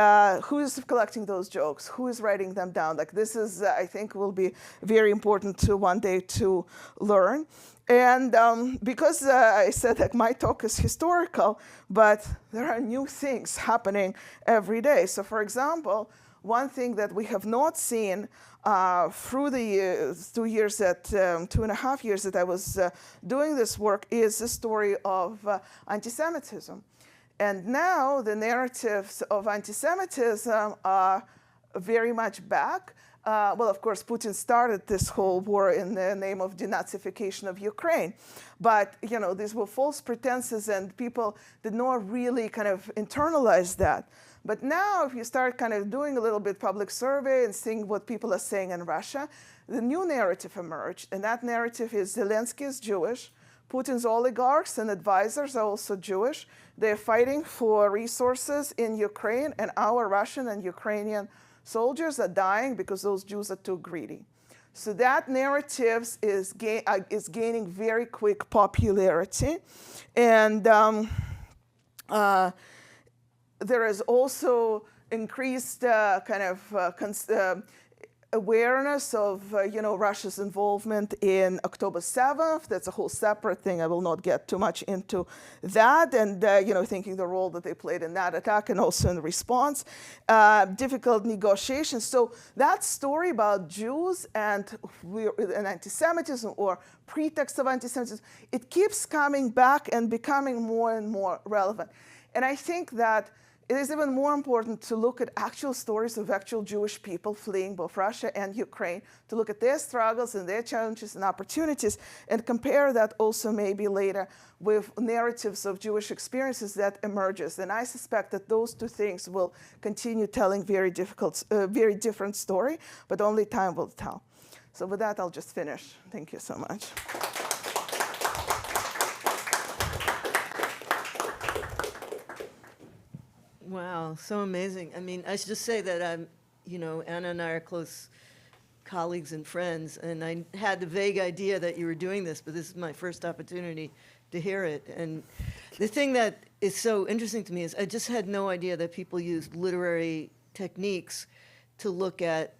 who's collecting those jokes? Who is writing them down? Like this is, I think, will be very important to one day to learn. And because I said that my talk is historical, but there are new things happening every day. So for example, one thing that we have not seen through the 2.5 years that I was doing this work is the story of anti-Semitism. And now the narratives of anti-Semitism are very much back. Well, of course, Putin started this whole war in the name of denazification of Ukraine. But, these were false pretenses, and people did not really kind of internalize that. But now, if you start kind of doing a little bit public survey and seeing what people are saying in Russia, the new narrative emerged. And that narrative is Zelensky is Jewish. Putin's oligarchs and advisors are also Jewish. They're fighting for resources in Ukraine, and our Russian and Ukrainian soldiers are dying because those Jews are too greedy. So that narrative is gaining very quick popularity. And there is also increased awareness of Russia's involvement in October 7th. That's a whole separate thing. I will not get too much into that. And thinking the role that they played in that attack and also in the response. Difficult negotiations. So that story about Jews and anti-Semitism or pretext of anti-Semitism, it keeps coming back and becoming more and more relevant. And I think that it is even more important to look at actual stories of actual Jewish people fleeing both Russia and Ukraine, to look at their struggles and their challenges and opportunities, and compare that also maybe later with narratives of Jewish experiences that emerges. And I suspect that those two things will continue telling very different story, but only time will tell. So with that, I'll just finish. Thank you so much. Wow, so amazing. I mean, I should just say that I'm, Anna and I are close colleagues and friends, and I had the vague idea that you were doing this, but this is my first opportunity to hear it. And the thing that is so interesting to me is I just had no idea that people used literary techniques to look at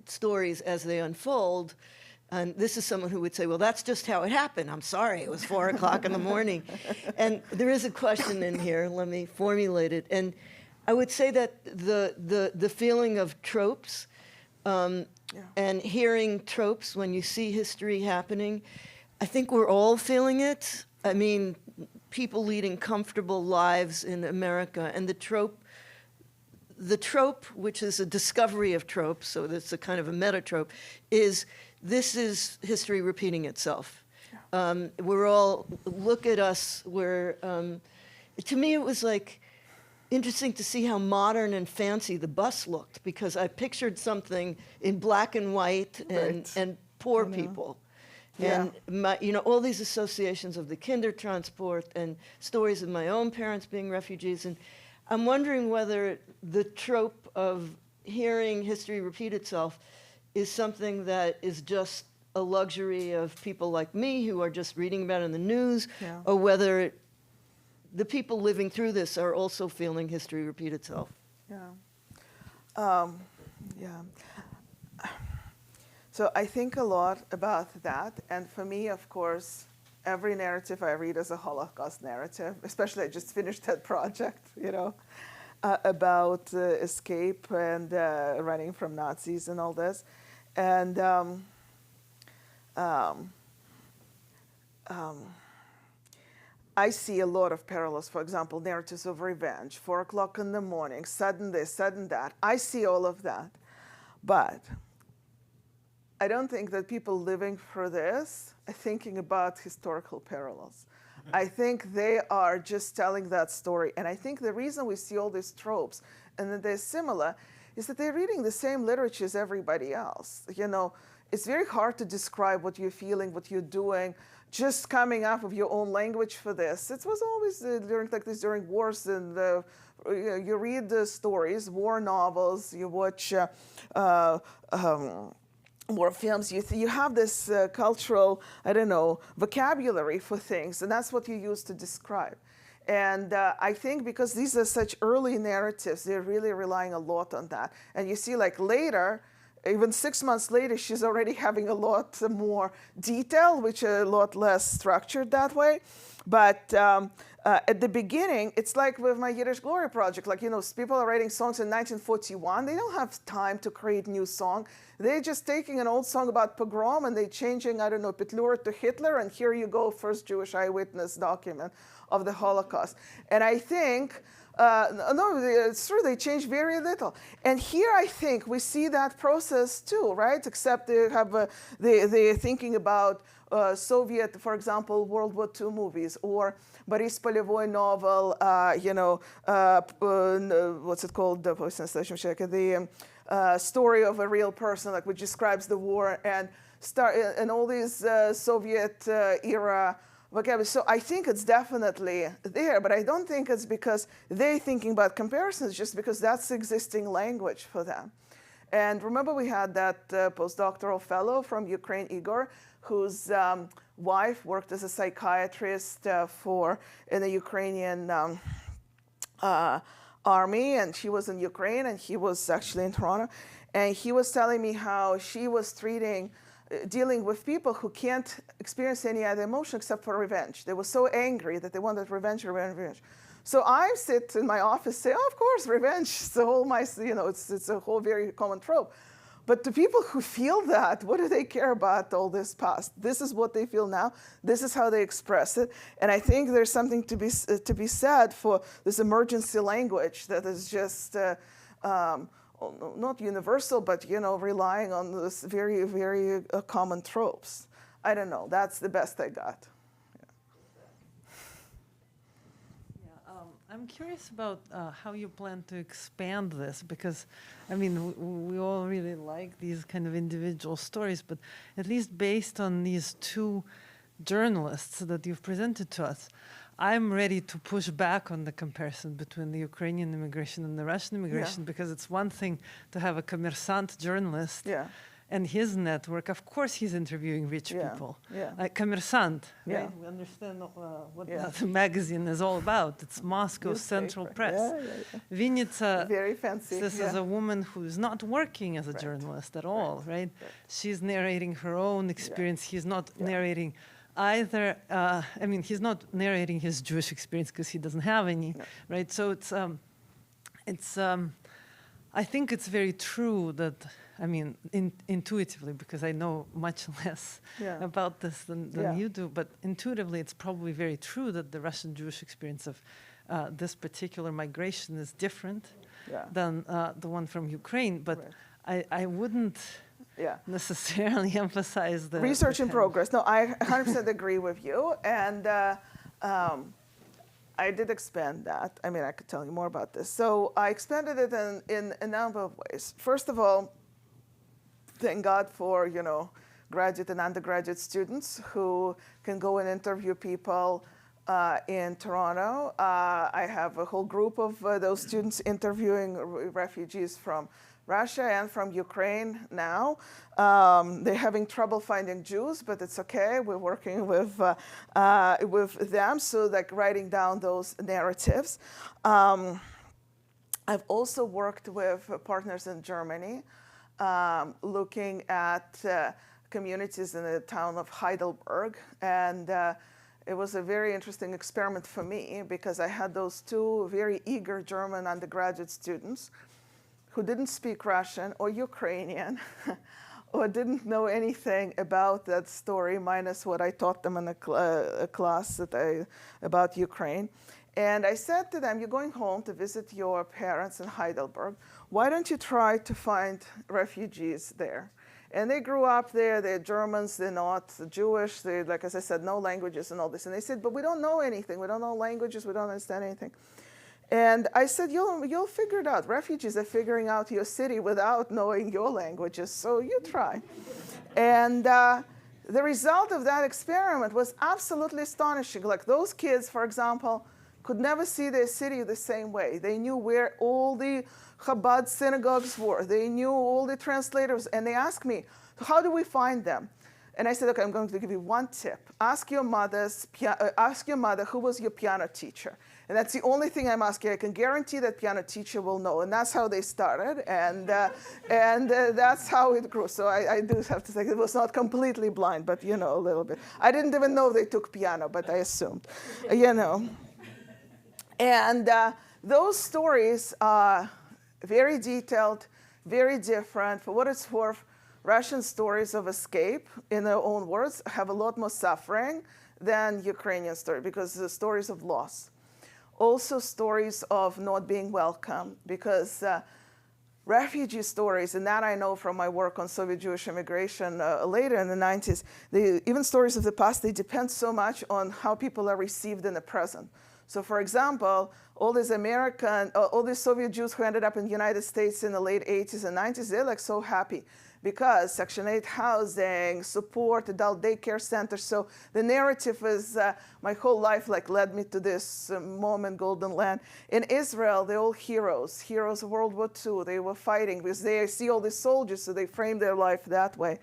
stories as they unfold. And this is someone who would say, well, that's just how it happened. I'm sorry, it was 4 o'clock in the morning. And there is a question in here, let me formulate it. And I would say that the feeling of tropes and hearing tropes when you see history happening, I think we're all feeling it. I mean, people leading comfortable lives in America, and the trope, which is a discovery of tropes, so that's a kind of a meta-trope, is this is history repeating itself. We're all, look at us, to me it was like interesting to see how modern and fancy the bus looked, because I pictured something in black and white and poor people. Yeah. And all these associations of the Kindertransport and stories of my own parents being refugees. And I'm wondering whether the trope of hearing history repeat itself is something that is just a luxury of people like me who are just reading about it in the news, Yeah. or whether the people living through this are also feeling history repeat itself. Yeah. Yeah. So I think a lot about that. And for me, of course, every narrative I read is a Holocaust narrative, especially I just finished that project, about escape and running from Nazis and all this. And I see a lot of parallels, for example, narratives of revenge, 4 o'clock in the morning, sudden this, sudden that. I see all of that. But I don't think that people living through this are thinking about historical parallels. I think they are just telling that story. And I think the reason we see all these tropes and that they're similar is that they're reading the same literature as everybody else. It's very hard to describe what you're feeling, what you're doing, just coming up with your own language for this. It was always during wars, and you read the stories, war novels, you watch war films, you have this cultural, vocabulary for things, and that's what you use to describe. And I think because these are such early narratives, they're really relying a lot on that. And you see, later, even 6 months later, she's already having a lot more detail, which are a lot less structured that way. But at the beginning, it's like with my Yiddish Glory project. People are writing songs in 1941. They don't have time to create new song. They're just taking an old song about pogrom and they're changing, Petlura to Hitler, and here you go, first Jewish eyewitness document of the Holocaust. And I think, no, it's true, they change very little. And here I think we see that process too, right? Except they're thinking about Soviet, for example, World War II movies, or Boris Polyevoy novel, what's it called? The story of a real person, which describes the war and all these Soviet era vocabulary. So I think it's definitely there, but I don't think it's because they're thinking about comparisons, just because that's existing language for them. And remember, we had that postdoctoral fellow from Ukraine, Igor, whose wife worked as a psychiatrist in the Ukrainian army, and she was in Ukraine, and he was actually in Toronto. And he was telling me how she was dealing with people who can't experience any other emotion except for revenge. They were so angry that they wanted revenge, revenge, revenge. So I sit in my office, say, oh, of course, revenge. It's a whole it's a whole very common trope. But to people who feel that, what do they care about all this past? This is what they feel now. This is how they express it. And I think there's something to be said for this emergency language that is just not universal, but relying on this very, very common tropes. I don't know. That's the best I got. I'm curious about how you plan to expand this, because, we all really like these kind of individual stories, but at least based on these two journalists that you've presented to us, I'm ready to push back on the comparison between the Ukrainian immigration and the Russian immigration, because it's one thing to have a commerçant journalist and his network. Of course, he's interviewing rich people. Like commerçant, right? We understand what the magazine is all about. It's Moscow's central press. Vinnytsia, very fancy. This is a woman who's not working as a journalist at all, right? She's narrating her own experience. He's not narrating either. He's not narrating his Jewish experience because he doesn't have any, right? So I think it's very true that, intuitively, because I know much less about this than you do, but intuitively it's probably very true that the Russian Jewish experience of this particular migration is different than the one from Ukraine, but I wouldn't necessarily emphasize the research in progress. No, I 100% agree with you, and I did expand that. I could tell you more about this. So I expanded it in a number of ways. First of all, thank God for graduate and undergraduate students who can go and interview people in Toronto. I have a whole group of those students interviewing refugees from Russia and from Ukraine now. They're having trouble finding Jews, but it's okay. We're working with them, so like writing down those narratives. I've also worked with partners in Germany, looking at communities in the town of Heidelberg, and it was a very interesting experiment for me because I had those two very eager German undergraduate students who didn't speak Russian or Ukrainian or didn't know anything about that story, minus what I taught them in a class about Ukraine. And I said to them, you're going home to visit your parents in Heidelberg. Why don't you try to find refugees there? And they grew up there. They're Germans. They're not Jewish. They, like as I said, no languages and all this. And they said, but we don't know anything. We don't know languages. We don't understand anything. And I said, you'll figure it out. Refugees are figuring out your city without knowing your languages, so you try. And the result of that experiment was absolutely astonishing. Like those kids, for example, could never see their city the same way. They knew where all the Chabad synagogues were. They knew all the translators. And they asked me, how do we find them? And I said, okay, I'm going to give you one tip. Ask your mother who was your piano teacher. And that's the only thing I'm asking. I can guarantee that piano teacher will know. And that's how they started. And that's how it grew. So I do have to say it was not completely blind, but, you know, a little bit. I didn't even know they took piano, but I assumed, you know. And those stories are very detailed, very different. For what it's worth, Russian stories of escape, in their own words, have a lot more suffering than Ukrainian stories, because the stories of loss. Also stories of not being welcome, because refugee stories, and that I know from my work on Soviet Jewish immigration later in the 90s, even stories of the past, they depend so much on how people are received in the present. So for example, all these Soviet Jews who ended up in the United States in the late 80s and 90s, they're like so happy because Section 8 housing, support, adult daycare centers. So the narrative is, my whole life like led me to this moment, golden land. In Israel, they're all heroes of World War II. They were fighting because they see all these soldiers, so they frame their life that way.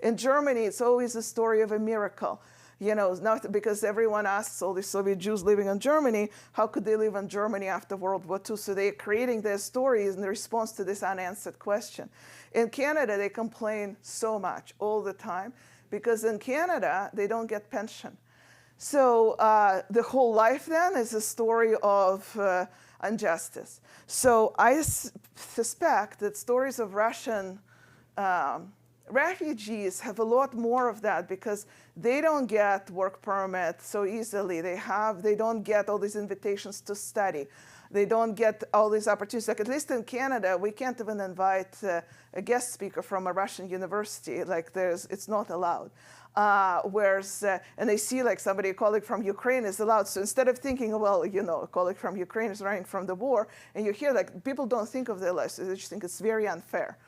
In Germany, it's always a story of a miracle. You know, not because everyone asks all these Soviet Jews living in Germany, how could they live in Germany after World War II? So they're creating their stories in response to this unanswered question. In Canada, they complain so much all the time because in Canada, they don't get pension. So the whole life then is a story of injustice. So I suspect that stories of Russian refugees have a lot more of that because they don't get work permit so easily. They don't get all these invitations to study. They don't get all these opportunities. Like at least in Canada, we can't even invite a guest speaker from a Russian university. Like it's not allowed. Whereas, and they see like a colleague from Ukraine is allowed. So instead of thinking, well, you know, a colleague from Ukraine is running from the war, and you hear like people don't think of their lives. They just think it's very unfair.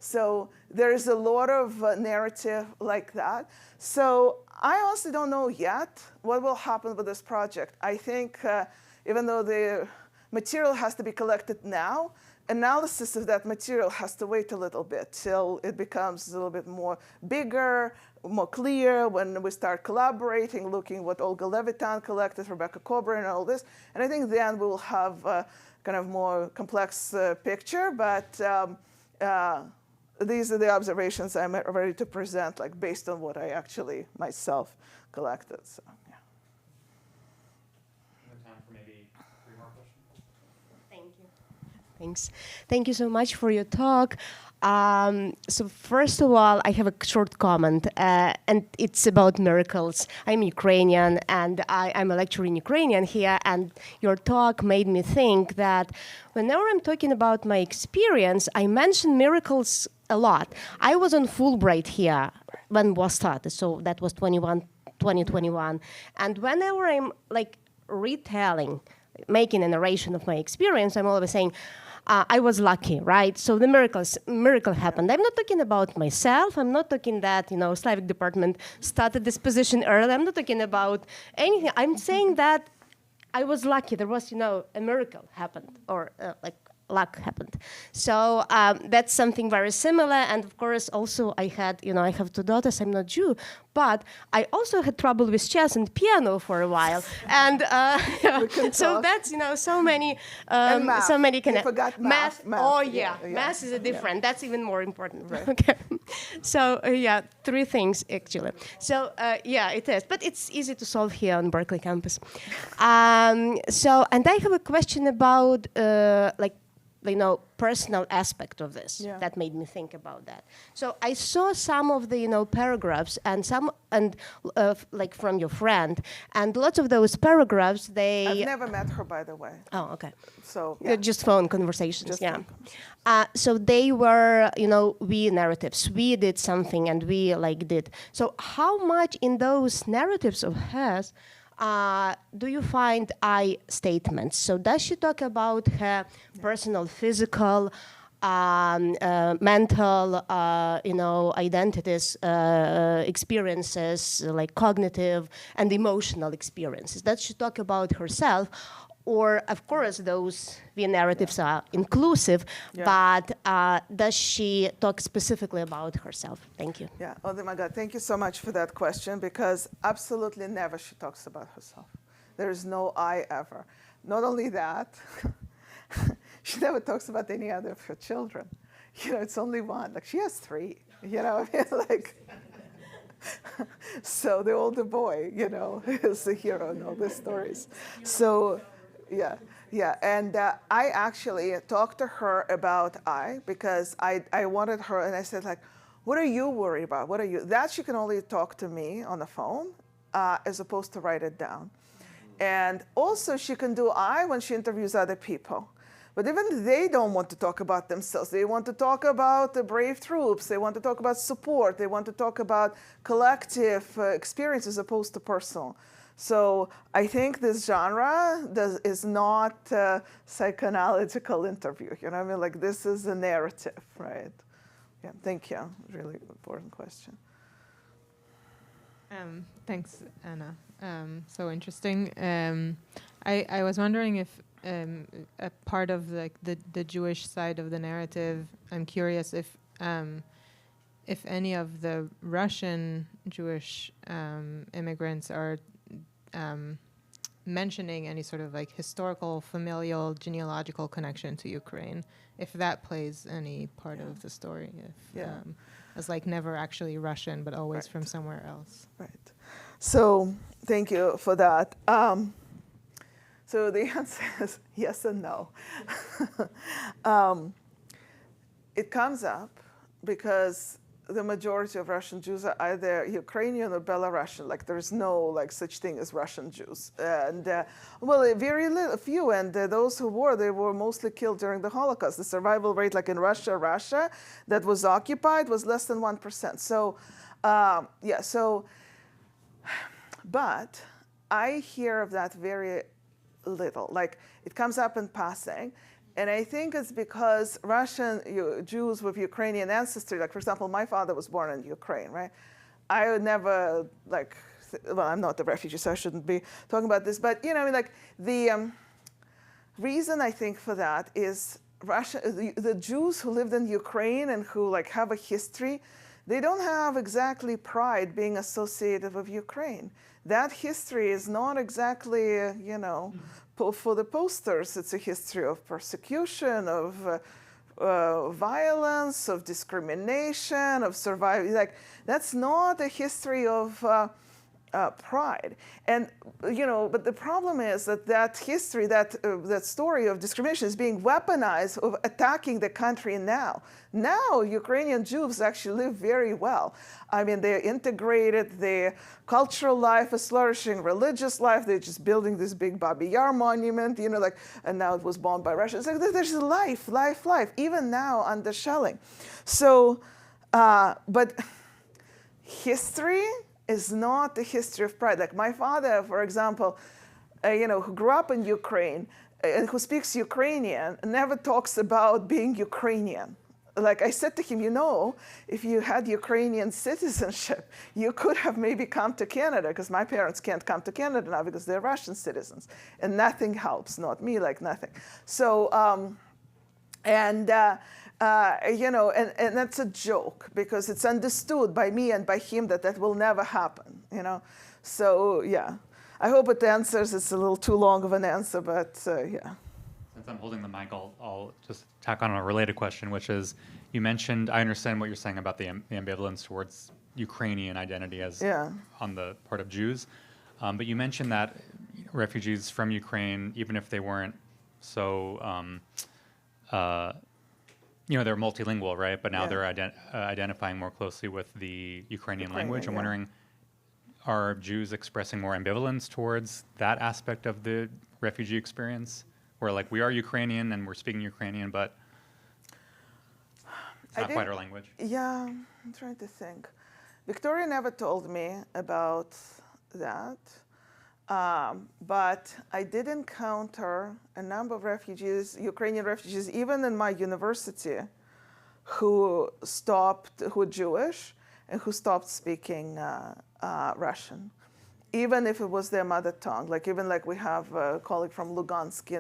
So there is a lot of narrative like that. So I honestly don't know yet what will happen with this project. I think even though the material has to be collected now, analysis of that material has to wait a little bit till it becomes a little bit more bigger, more clear, when we start collaborating, looking what Olga Levitan collected, Rebecca Coburn, and all this. And I think then we will have a kind of more complex picture, but these are the observations I'm ready to present, like based on what I actually myself collected. So, yeah. We have time for maybe 3 more questions. Thank you. Thanks. Thank you so much for your talk. So first of all, I have a short comment, and it's about miracles. I'm Ukrainian, and I'm a lecturer in Ukrainian here, and your talk made me think that whenever I'm talking about my experience, I mention miracles a lot. I was on Fulbright here when war started, so that was 2021. And whenever I'm like retelling, making a narration of my experience, I'm always saying, I was lucky, right? So the miracle happened. I'm not talking about myself. I'm not talking that, you know, Slavic department started this position early. I'm not talking about anything. I'm saying that I was lucky. There was, you know, a miracle happened, or like luck happened. So that's something very similar. And of course, also I had, I have two daughters. I'm not Jew, but I also had trouble with chess and piano for a while. And so that's, so many, And math. so many You forgot math. Oh yeah, Yeah. math is a different. That's even more important. Right. Okay. So yeah, three things actually. So yeah, it is, but it's easy to solve here on Berkeley campus. So, and I have a question about personal aspect of this that made me think about that. So I saw some of the paragraphs and like from your friend, and lots of those paragraphs I've never met her, by the way. Oh, okay. So Just phone conversations, Just yeah. phone conversations. So they were, we narratives. We did something and we did. So how much in those narratives of hers do you find I statements? So does she talk about her personal, physical, mental, identities, experiences, like cognitive and emotional experiences? Does she talk about herself? Or, of course, those narratives are inclusive, but does she talk specifically about herself? Thank you. Yeah. Oh my God. Thank you so much for that question, because absolutely never she talks about herself. There is no I ever. Not only that, she never talks about any other of her children. It's only one. Like, she has three. So the older boy, is the hero in all these stories. So. Yeah, and I actually talked to her about because I wanted her, and I said, what are you worried about? What are you? That she can only talk to me on the phone, as opposed to write it down. And also she can do when she interviews other people. But even they don't want to talk about themselves. They want to talk about the brave troops. They want to talk about support. They want to talk about collective experience as opposed to personal. So I think this genre is not a psychoanalytical interview. This is a narrative, right? Yeah, thank you. Really important question. Thanks, Anna. So interesting. I was wondering if a part of the Jewish side of the narrative, I'm curious if any of the Russian Jewish immigrants are mentioning any sort of historical, familial, genealogical connection to Ukraine, if that plays any part of the story, as never actually Russian, but always from somewhere else. Right. So thank you for that. So the answer is yes and no. It comes up because the majority of Russian Jews are either Ukrainian or Belarusian. There's no such thing as Russian Jews. And very few. And those who were, they were mostly killed during the Holocaust. The survival rate, in Russia that was occupied, was less than 1%. So, but I hear of that very little. It comes up in passing. And I think it's because Russian Jews with Ukrainian ancestry, for example, my father was born in Ukraine, right? I would never, I'm not a refugee, so I shouldn't be talking about this. But, the reason I think for that is the Jews who lived in Ukraine and who, have a history, they don't have exactly pride being associated with Ukraine. That history is not exactly, for the posters. It's a history of persecution, of violence, of discrimination, of survival. That's not a history of pride. And, but the problem is that history, that story of discrimination is being weaponized of attacking the country now. Now, Ukrainian Jews actually live very well. I mean, they're integrated, their cultural life is flourishing, religious life, they're just building this big Babi Yar monument, and now it was bombed by Russia. It's there's life, even now under shelling. So, but history is not the history of pride. My father, for example, who grew up in Ukraine and who speaks Ukrainian, never talks about being Ukrainian. I said to him, if you had Ukrainian citizenship, you could have maybe come to Canada, because my parents can't come to Canada now because they're Russian citizens. And nothing helps, not me, nothing. So, And and that's a joke because it's understood by me and by him that will never happen, So yeah, I hope it answers. It's a little too long of an answer, but yeah. Since I'm holding the mic, I'll just tack on a related question, which is, you mentioned, I understand what you're saying about the ambivalence towards Ukrainian identity as on the part of Jews, but you mentioned that refugees from Ukraine, even if they weren't so, they're multilingual, right? But now they're identifying more closely with the Ukrainian language. I'm wondering, are Jews expressing more ambivalence towards that aspect of the refugee experience? Where like we are Ukrainian and we're speaking Ukrainian, but it's not quite our language. Yeah, I'm trying to think. Victoria never told me about that, but I did encounter a number of refugees, Ukrainian refugees, even in my university, who are Jewish and who stopped speaking Russian, even if it was their mother tongue. Like we have a colleague from Lugansk,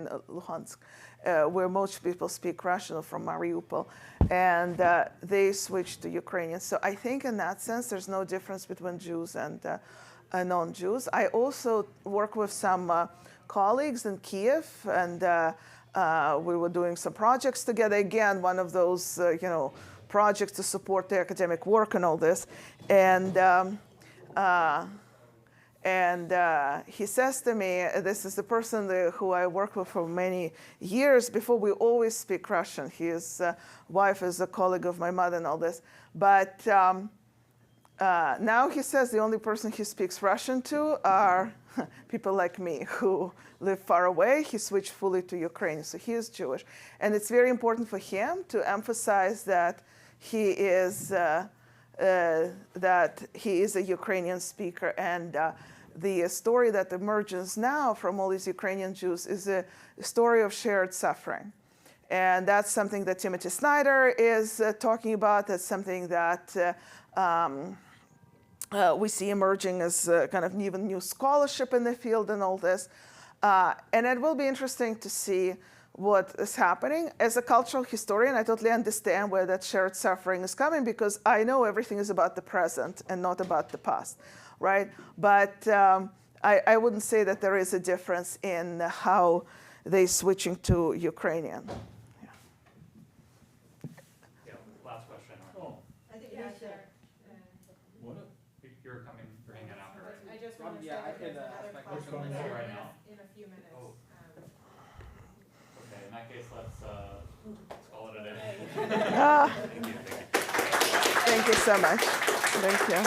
where most people speak Russian, or from Mariupol, and they switched to Ukrainian. So I think in that sense, there's no difference between Jews and non-Jews. I also work with some colleagues in Kiev, and we were doing some projects together. Again, one of those, projects to support the academic work and all this. And he says to me, this is the person who I worked with for many years. Before, we always speak Russian. His wife is a colleague of my mother and all this. But now he says the only person he speaks Russian to are people like me who live far away. He switched fully to Ukrainian, so he is Jewish. And it's very important for him to emphasize that he is a Ukrainian speaker, and the story that emerges now from all these Ukrainian Jews is a story of shared suffering. And that's something that Timothy Snyder is talking about. That's something that we see emerging as kind of even new scholarship in the field and all this. And it will be interesting to see what is happening. As a cultural historian, I totally understand where that shared suffering is coming, because I know everything is about the present and not about the past, right? But I wouldn't say that there is a difference in how they're switching to Ukrainian. Yeah, last question. I think you're there. You're hanging out, right? I just want to Yeah, I could ask my question right now. in a few minutes. Oh. Okay, in that case, let's call it a day. Thank you so much. Thank you.